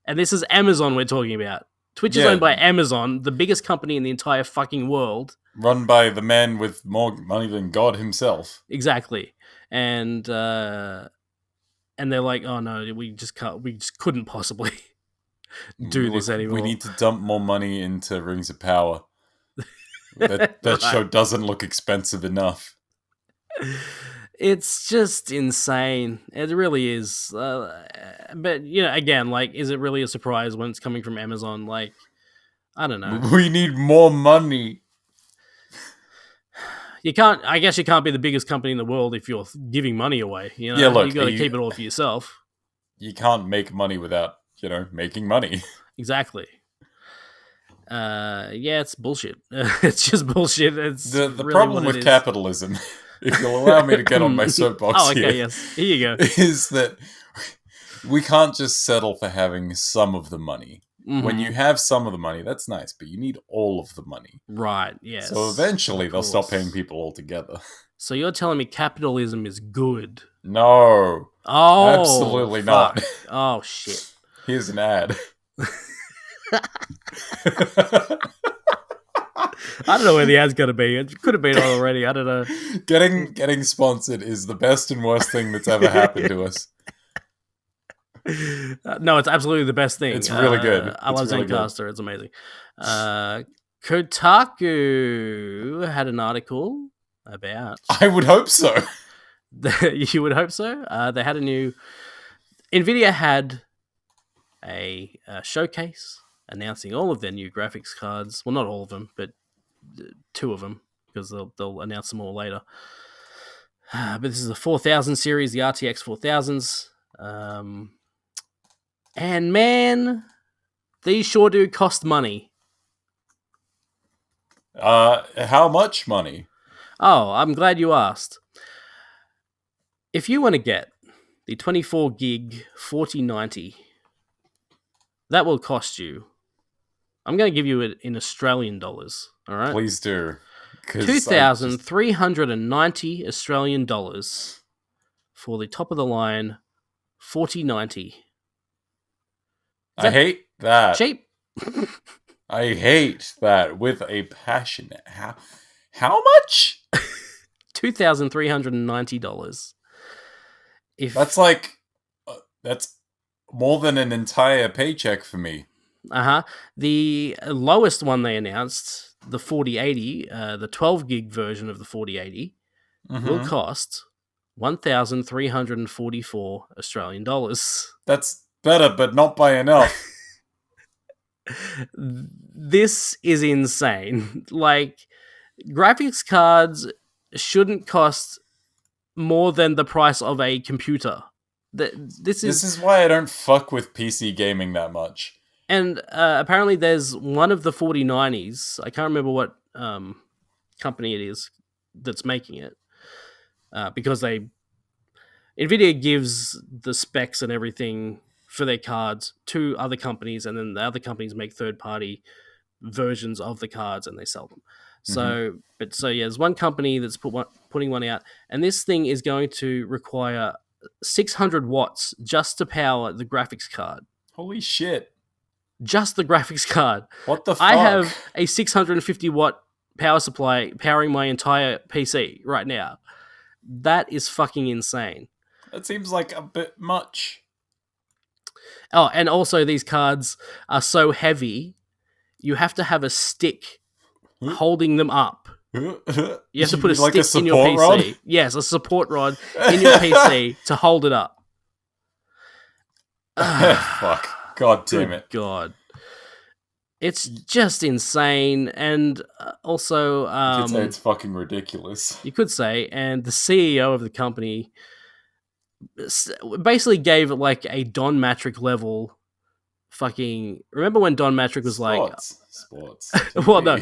And this is Amazon we're talking about. Twitch is owned by Amazon, the biggest company in the entire fucking world. Run by the man with more money than God himself. Exactly. And they're like, oh no, we just couldn't possibly do this anymore. We need to dump more money into Rings of Power. That show doesn't look expensive enough. It's just insane. It really is. But, again, like, is it really a surprise when it's coming from Amazon? Like, I don't know. We need more money. I guess you can't be the biggest company in the world if you're giving money away. Yeah, look, you got to keep it all for yourself. You can't make money without, making money. Exactly. It's bullshit. It's just bullshit. It's the really problem with capitalism, if you'll allow me to get on my soapbox here, yes. Here you go. Is that we can't just settle for having some of the money. Mm-hmm. When you have some of the money, that's nice, but you need all of the money. Right, yes. So eventually they'll stop paying people altogether. So you're telling me capitalism is good? No. Oh, absolutely fuck. Not. Oh, shit. Here's an ad. I don't know where the ad's going to be. It could have been on already. I don't know. Getting sponsored is the best and worst thing that's ever happened to us. No, it's absolutely the best thing. It's really good. I love Zencaster. It's amazing. Kotaku had an article about... I would hope so. You would hope so? They had a new... Nvidia had a showcase announcing all of their new graphics cards. Well, not all of them, but 2 of them, because they'll announce them all later. But this is the 4000 series, the RTX 4000s. And man, these sure do cost money. How much money? Oh, I'm glad you asked. If you want to get the 24 gig 4090, that will cost you. I'm going to give you it in Australian dollars. All right. Please do. 2,390 Australian dollars for the top of the line 4090. I hate that. Cheap. I hate that with a passion. How much? $2,390. That's like that's more than an entire paycheck for me. The lowest one they announced, the 4080, the 12 gig version of the 4080, will cost 1,344 Australian dollars. That's better, but not by enough. This is insane. Like, graphics cards shouldn't cost more than the price of a computer. This is why I don't fuck with PC gaming that much. And apparently there's one of the 4090s, I can't remember what company it is that's making it, because Nvidia gives the specs and everything for their cards to other companies, and then the other companies make third-party versions of the cards and they sell them. So there's one company that's putting one out, and this thing is going to require 600 watts just to power the graphics card. Holy shit. Just the graphics card. What the fuck? I have a 650 watt power supply powering my entire PC right now. That is fucking insane. That seems like a bit much. Oh, and also these cards are so heavy, you have to have a stick holding them up. You have to put a stick in your PC. Rod? Yes, a support rod in your PC to hold it up. Fuck. God damn it. God. It's just insane. And also... you could say it's fucking ridiculous. You could say. And the CEO of the company basically gave it like a Don Matrick level fucking... Remember when Don Matrick was Sports. Well, no.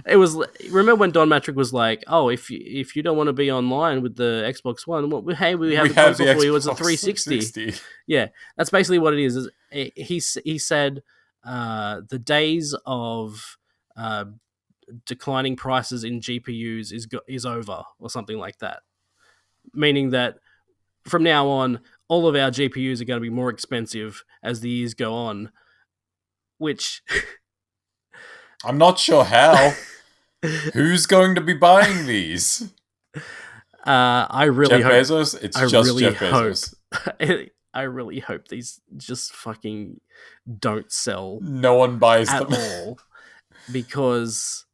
It was... Remember when Don Matrick was like, oh, if you don't want to be online with the Xbox One, well, hey, we have the console for you. It's a 360. Yeah, that's basically what it is. He said the days of declining prices in GPUs is over, or something like that. Meaning that from now on, all of our GPUs are going to be more expensive as the years go on, which... I'm not sure how. Who's going to be buying these? I really Jeff hope... Bezos? It's just really Jeff Bezos. I really hope these just fucking don't sell. No one buys at them. all. Because...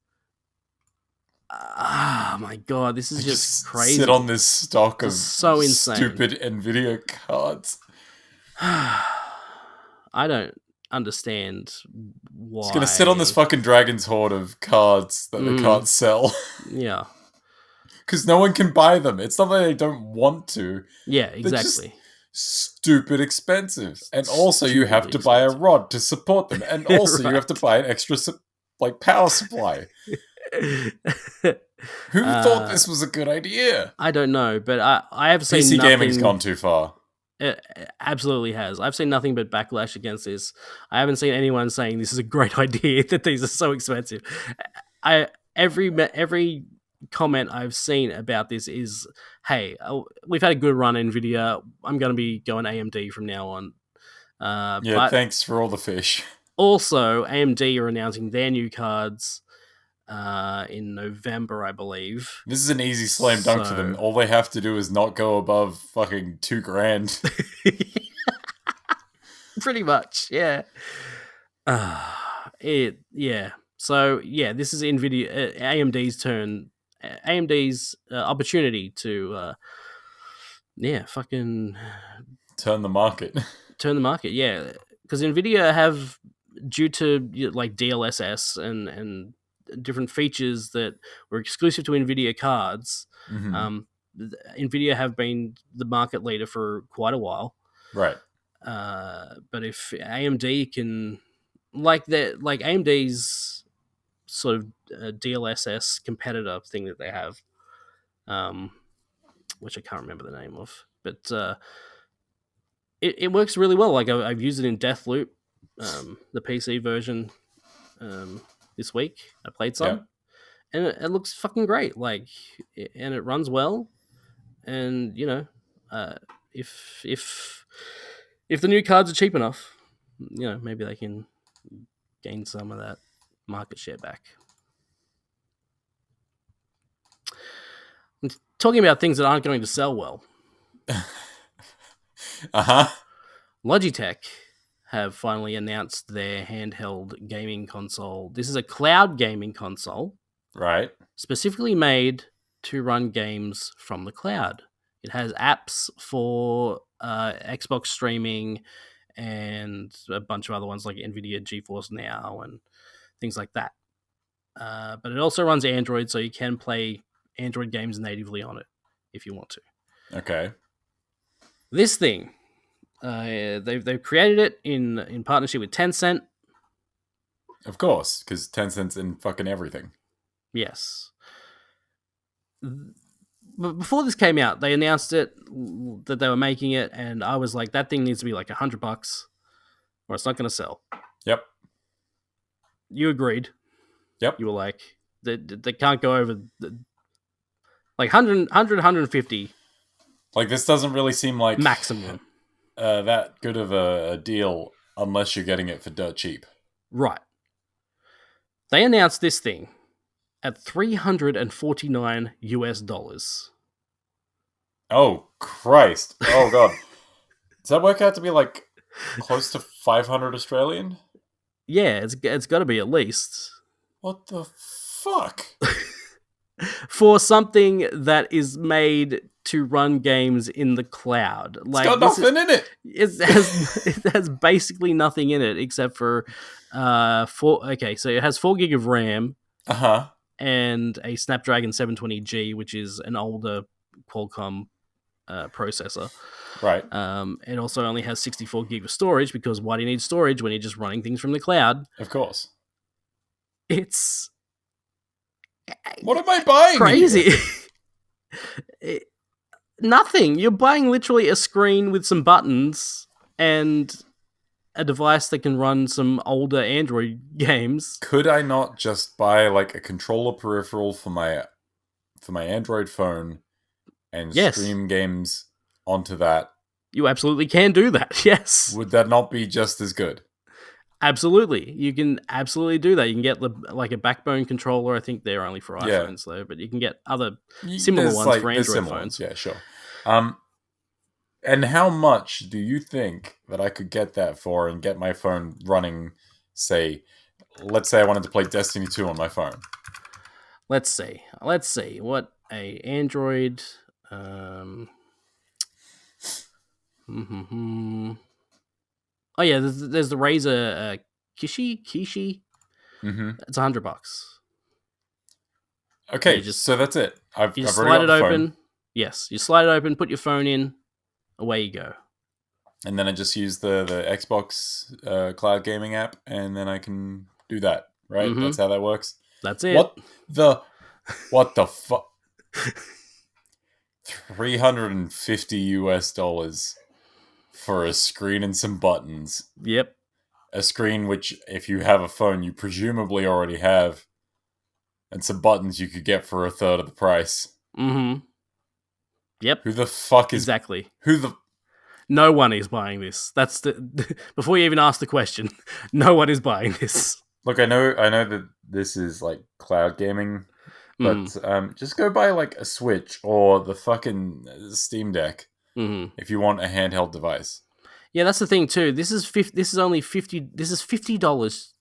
my god, this is just crazy. Sit on this stock of so insane. Stupid Nvidia cards. I don't understand why. It's gonna sit on this fucking dragon's hoard of cards that they can't sell. Yeah. Because no one can buy them. It's not that they don't want to. Yeah, exactly. Stupid expensive. And also you have to buy a rod to support them. And also you have to buy an extra power supply. Who thought this was a good idea? I don't know, but I have seen PC nothing... gaming's gone too far. It absolutely has. I've seen nothing but backlash against this. I haven't seen anyone saying this is a great idea, that these are so expensive. Every comment I've seen about this is, hey, we've had a good run in Nvidia. I'm going to be going AMD from now on. But thanks for all the fish. Also, AMD are announcing their new cards in November, I believe. This is an easy slam dunk for them. All they have to do is not go above fucking $2,000. Pretty much, yeah. So yeah, this is Nvidia, AMD's turn, AMD's opportunity to, fucking turn the market. Turn the market, yeah, because Nvidia have, due to like DLSS and different features that were exclusive to Nvidia cards, Nvidia have been the market leader for quite a while. Right. But if AMD can, like AMD's sort of DLSS competitor thing that they have, which I can't remember the name of, but it works really well. Like I've used it in Deathloop, the PC version, this week. I played some, Yep. and it looks fucking great. Like, and it runs well, and if if the new cards are cheap enough, maybe they can gain some of that market share back. And talking about things that aren't going to sell well, Logitech have finally announced their handheld gaming console. This is a cloud gaming console, Right. specifically made to run games from the cloud. It has apps for Xbox streaming and a bunch of other ones like Nvidia GeForce Now and things like that. But it also runs Android, so you can play Android games natively on it if you want to. Okay. This thing, they've created it in partnership with Tencent. Of course, because Tencent's in fucking everything. Yes. But before this came out, they announced it, that they were making it, and I was like, that thing needs to be like $100 or it's not going to sell. Yep. You agreed. Yep. You were like, they can't go over like 150. Like, this doesn't really seem like maximum. That good of a deal unless you're getting it for dirt cheap. Right. They announced this thing at $349 US. Oh, Christ. Oh, God. Does that work out to be like close to 500 Australian? Yeah, it's got to be at least. What the fuck? For something that is made to run games in the cloud. Like, it's got nothing in it. It has basically nothing in it except for so it has 4 gig of RAM. And a Snapdragon 720G, which is an older Qualcomm processor. Right. It also only has 64 gig of storage, because why do you need storage when you're just running things from the cloud? Of course. It's... What am I buying? Crazy. Nothing. You're buying literally a screen with some buttons and a device that can run some older Android games. Could I not just buy like a controller peripheral for my Android phone and stream games onto that? You absolutely can do that. Yes. Would that not be just as good? Absolutely. You can absolutely do that. You can get a Backbone controller. I think they're only for iPhones though, but you can get other similar ones for Android phones. Yeah, sure. And how much do you think that I could get that for and get my phone running, let's say I wanted to play Destiny 2 on my phone? Let's see. What a Android... Oh yeah, there's the Razer Kishi. Mm-hmm. It's $100. Okay, so that's it. I've slide it open. Yes, you slide it open, put your phone in, away you go. And then I just use the Xbox cloud gaming app, and then I can do that, right? Mm-hmm. That's how that works? That's it. What the fuck? $350 US for a screen and some buttons. Yep. A screen which, if you have a phone, you presumably already have, and some buttons you could get for a third of the price. Mm-hmm. Yep. Who the fuck is... Exactly. No one is buying this. That's before you even ask the question, no one is buying this. Look, I know that this is like cloud gaming, but just go buy like a Switch or the fucking Steam Deck if you want a handheld device. Yeah, that's the thing too. This is $50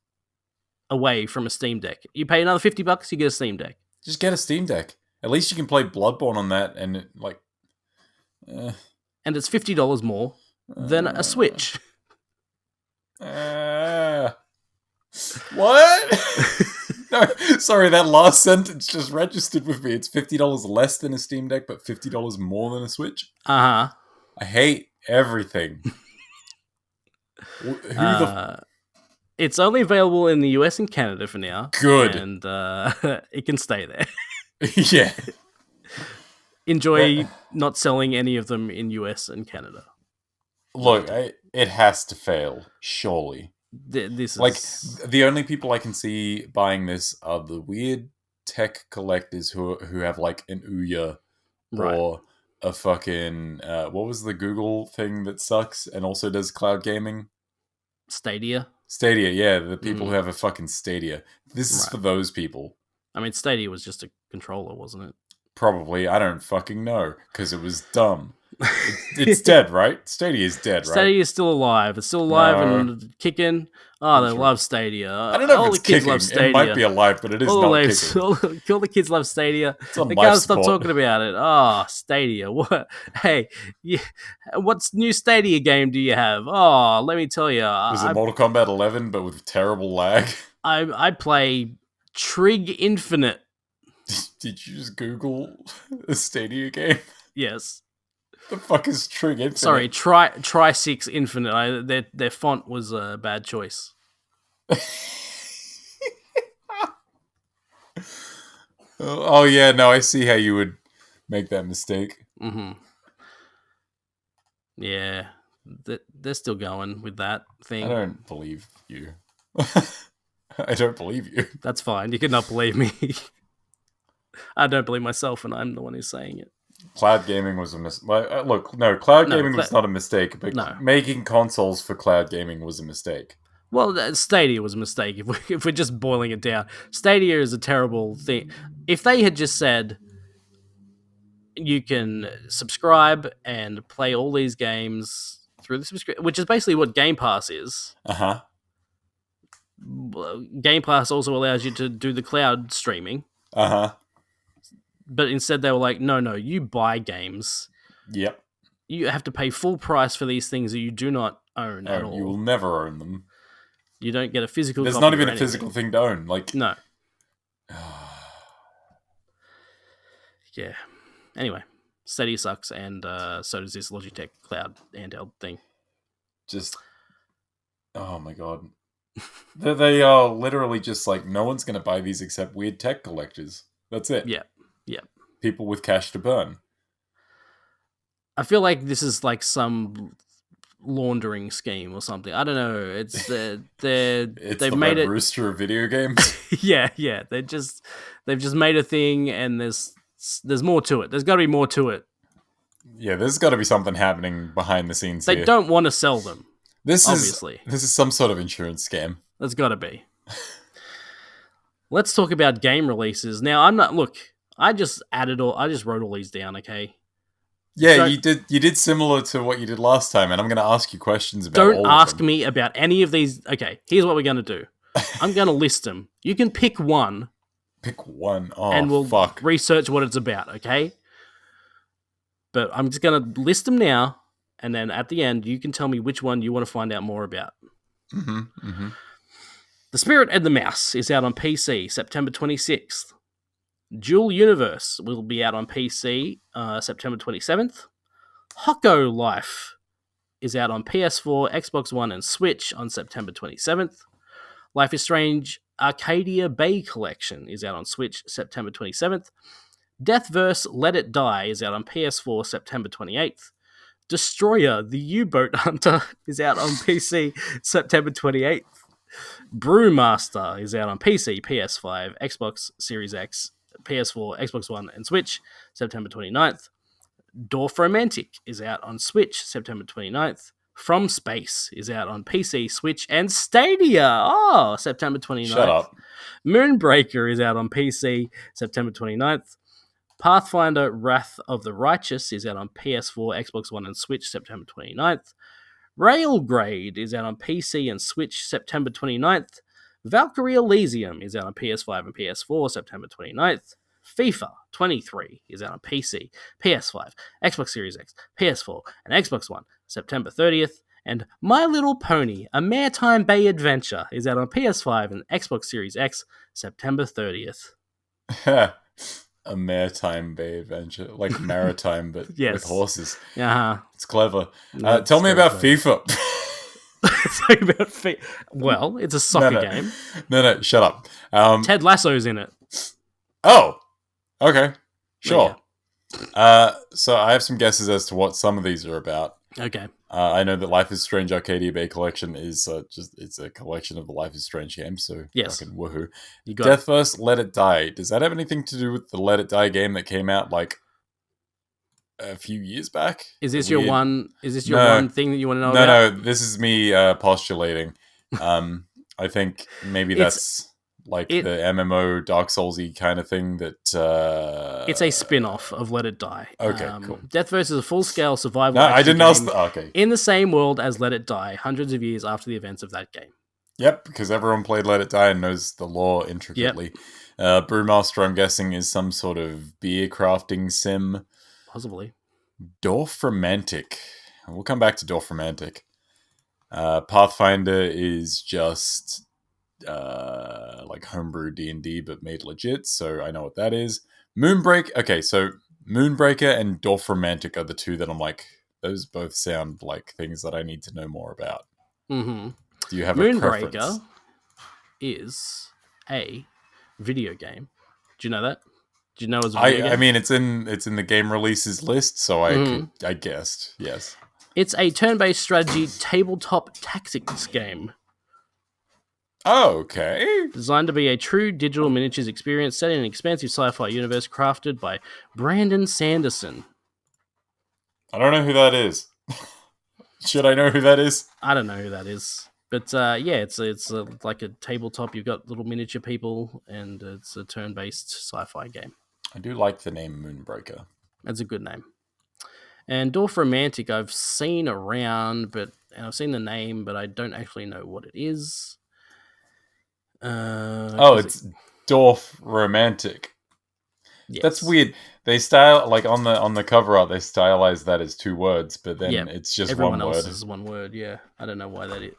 away from a Steam Deck. You pay another $50, you get a Steam Deck. Just get a Steam Deck. At least you can play Bloodborne on that, and and it's $50 more than a Switch. What? No, sorry, that last sentence just registered with me. It's $50 less than a Steam Deck, but $50 more than a Switch. Uh I hate everything. Who the huh. It's only available in the US and Canada for now. Good. And it can stay there. Yeah. Enjoy not selling any of them in US and Canada. Look, it has to fail, surely. This Like, is the only people I can see buying this are the weird tech collectors who have like an Ouya right. or a fucking what was the Google thing that sucks and also does cloud gaming? Stadia. Stadia, yeah, the people who have a fucking Stadia. This is Right. for those people. I mean, Stadia was just a controller, wasn't it? Probably, I don't fucking know because it was dumb. It's dead, right? Stadia is dead, right? Stadia is still alive. It's still alive No. and kicking. Oh, they Sure. love Stadia. I don't know all if it's the kids kicking. love Stadia. It might be alive, but it is not kicking. All the kids love Stadia. It's on They life can't stop support. talking about it. Oh, Stadia. What? Hey, what's new Stadia game do you have? Oh, let me tell you. Was it Mortal Kombat 11, but with terrible lag? I play Trig Infinite. Did you just Google a Stadia game? Yes. The fuck is Trig Infinite? Sorry, try 6 Infinite. Their font was a bad choice. Oh yeah, no, I see how you would make that mistake. Mm-hmm. Yeah, they're still going with that thing. I don't believe you. I don't believe you. That's fine. You cannot believe me. I don't believe myself, and I'm the one who's saying it. Cloud gaming was a mistake. Look, no, cloud gaming was not a mistake, but making consoles for cloud gaming was a mistake. Well, Stadia was a mistake. If we're just boiling it down, Stadia is a terrible thing. If they had just said you can subscribe and play all these games through the subscription, which is basically what Game Pass is. Uh-huh. Game Pass also allows you to do the cloud streaming. Uh-huh. But instead they were like, no, you buy games. Yep. You have to pay full price for these things that you do not own at all. You will never own them. You don't get a physical There's copy not even or a anything. physical thing to own. Like, no. Yeah. Anyway, Stadia sucks, and so does this Logitech cloud handheld thing. Just, oh my god. They are literally just like, no one's going to buy these except weird tech collectors. That's it. Yeah. People with cash to burn. I feel like this is like some laundering scheme or something. I don't know. It's they've the made Red it Rooster of video games. yeah. They've just made a thing, and there's more to it. There's got to be more to it. Yeah, there's got to be something happening behind the scenes. They don't want to sell them. This obviously is some sort of insurance scam. There's got to be. Let's talk about game releases now. I'm not. Look, I just wrote all these down. Okay. Yeah, so, you did similar to what you did last time, and I'm going to ask you questions about all of them. Don't ask me about any of these. Okay, here's what we're going to do. I'm going to list them. You can pick one. Pick one. Oh, and we'll fuck. research what it's about, okay? But I'm just going to list them now, and then at the end, you can tell me which one you want to find out more about. Mm-hmm, mm-hmm. The Spirit and the Mouse is out on PC, September 26th. Dual Universe will be out on PC, September 27th. Hocko Life is out on PS4, Xbox One, and Switch on September 27th. Life is Strange Arcadia Bay Collection is out on Switch, September 27th. Deathverse Let It Die is out on PS4, September 28th. Destroyer The U-Boat Hunter is out on PC, September 28th. Brewmaster is out on PC, PS5, Xbox Series X, PS4, Xbox One, and Switch, September 29th. Dorfromantic is out on Switch, September 29th. From Space is out on PC, Switch, and Stadia. Oh, September 29th. Shut up. Moonbreaker is out on PC, September 29th. Pathfinder Wrath of the Righteous is out on PS4, Xbox One, and Switch, September 29th. Railgrade is out on PC and Switch, September 29th. Valkyrie Elysium is out on PS5 and PS4, September 29th. FIFA 23 is out on PC, PS5, Xbox Series X, PS4, and Xbox One, September 30th. And My Little Pony: A Maritime Bay Adventure is out on PS5 and Xbox Series X September 30th. A maritime bay adventure, like maritime but with Yes. horses. Uh-huh. It's clever. That's Tell me very about clever. FIFA. Talking about well, it's a soccer game. No, shut up. Ted Lasso's in it. Oh, okay, There sure. So I have some guesses as to what some of these are about. Okay. I know that Life is Strange Arcadia Bay Collection is it's a collection of the Life is Strange games, so Yes. fucking woohoo. You got Death vs. Let It Die. Does that have anything to do with the Let It Die game that came out like a few years back? Is this your one? Is this your one thing that you want to know No, about? no. This is me postulating. I think maybe that's like the MMO Dark Souls-y kind of thing that... it's a spin-off of Let It Die. Okay, cool. Death Verse is a full-scale survival No, I action didn't ask... game Okay. in the same world as Let It Die, hundreds of years after the events of that game. Yep, because everyone played Let It Die and knows the lore intricately. Brewmaster, I'm guessing, is some sort of beer crafting sim. Possibly. Dorfromantic. We'll come back to Dorfromantic. Pathfinder is just... like homebrew D&D but made legit, so I know what that is. Moonbreak. Okay, so Moonbreaker and Dorfromantic are the two that I'm like, those both sound like things that I need to know more about. Mm-hmm. Do you have Moonbreaker a preference? is a video game. Do you know that? Do you know it's a video game? I mean, it's in the game releases list, so I guessed. Yes. It's a turn-based strategy tabletop tactics game. Okay. Designed to be a true digital miniatures experience set in an expansive sci-fi universe crafted by Brandon Sanderson. I don't know who that is. Should I know who that is? I don't know who that is. But it's like a tabletop. You've got little miniature people, and it's a turn-based sci-fi game. I do like the name Moonbreaker. That's a good name. And Dorfromantic I've seen around, and I've seen the name, but I don't actually know what it is. It's Dorfromantic. Yes. That's weird. They style like on the cover art, they stylize that as two words, but then it's just everyone one word. Everyone else is one word. Yeah, I don't know why that is.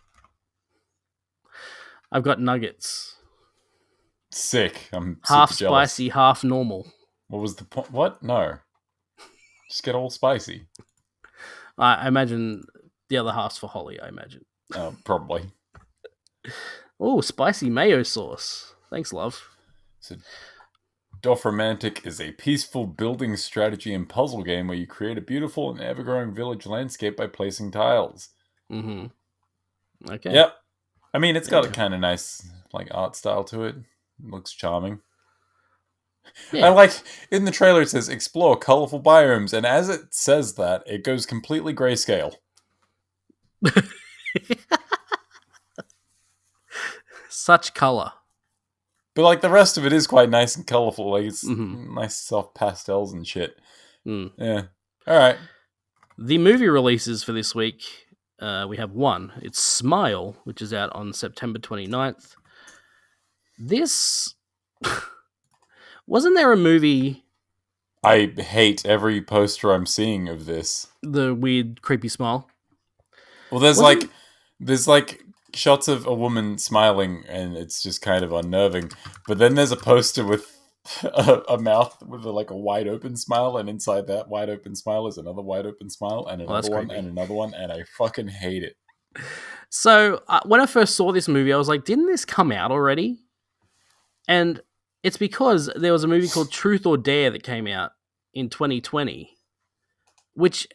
I've got nuggets. Sick. I'm half super jealous. Spicy, half normal. What was the point? What? No. Just get all spicy. I imagine the other half's for Holly, I imagine. Probably. Oh, spicy mayo sauce. Thanks, love. So, Dorfromantic is a peaceful building strategy and puzzle game where you create a beautiful and ever-growing village landscape by placing tiles. Mm-hmm. Okay. Yep. I mean, it's got a kind of nice like art style to it. It looks charming. Yeah. I like, in the trailer it says, explore colorful biomes, and as it says that, it goes completely grayscale. Such color. But like the rest of it is quite nice and colorful. Like it's nice soft pastels and shit. Mm. Yeah. All right. The movie releases for this week, we have one. It's Smile, which is out on September 29th. This... Wasn't there a movie... I hate every poster I'm seeing of this. The weird, creepy smile? Well, there's like shots of a woman smiling, and it's just kind of unnerving. But then there's a poster with a mouth with a wide open smile, and inside that wide open smile is another wide open smile, and another one, and another one, and I fucking hate it. So, when I first saw this movie, I was like, didn't this come out already? And it's because there was a movie called Truth or Dare that came out in 2020, which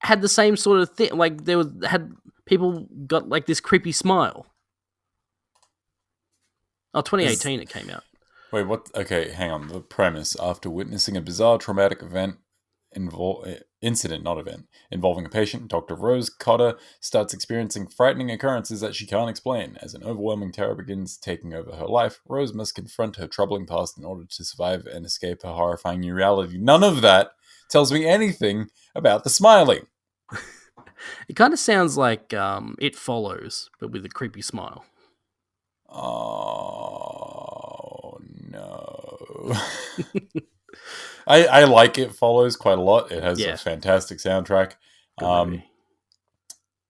had the same sort of thing. Like, had people got like this creepy smile. Oh, 2018 it came out. Wait, what? Okay, hang on. The premise: after witnessing a bizarre traumatic involving a patient, Dr. Rose Cotter starts experiencing frightening occurrences that she can't explain. As an overwhelming terror begins taking over her life, Rose must confront her troubling past in order to survive and escape her horrifying new reality. None of that tells me anything about the smiling. It kind of sounds like It Follows, but with a creepy smile. Oh, no. I like It Follows quite a lot. It has a fantastic soundtrack.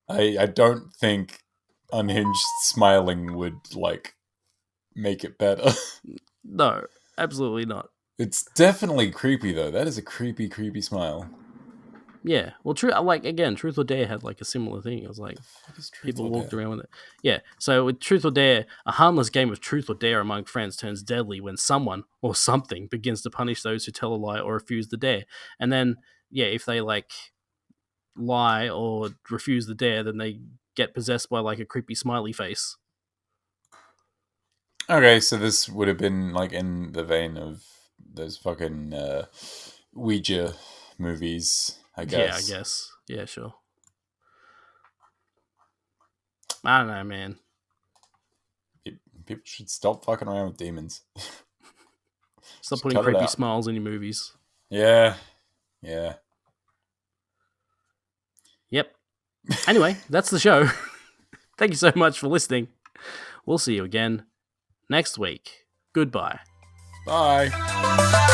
I don't think unhinged smiling would like make it better. No, absolutely not. It's definitely creepy though. That is a creepy, creepy smile. Yeah, well, Truth or Dare had like a similar thing. It was like The fuck is truth people or walked dare? around with it. Yeah, so with Truth or Dare, a harmless game of Truth or Dare among friends turns deadly when someone or something begins to punish those who tell a lie or refuse the dare. And then, yeah, if they like lie or refuse the dare, then they get possessed by like a creepy smiley face. Okay, so this would have been like in the vein of those fucking Ouija movies, I Yeah, I guess. guess. Yeah, sure. I don't know, man. People should stop fucking around with demons. Stop Just putting cut it creepy out. smiles in your movies. Yeah, yeah. Yep. Anyway, that's the show. Thank you so much for listening. We'll see you again next week. Goodbye. Bye.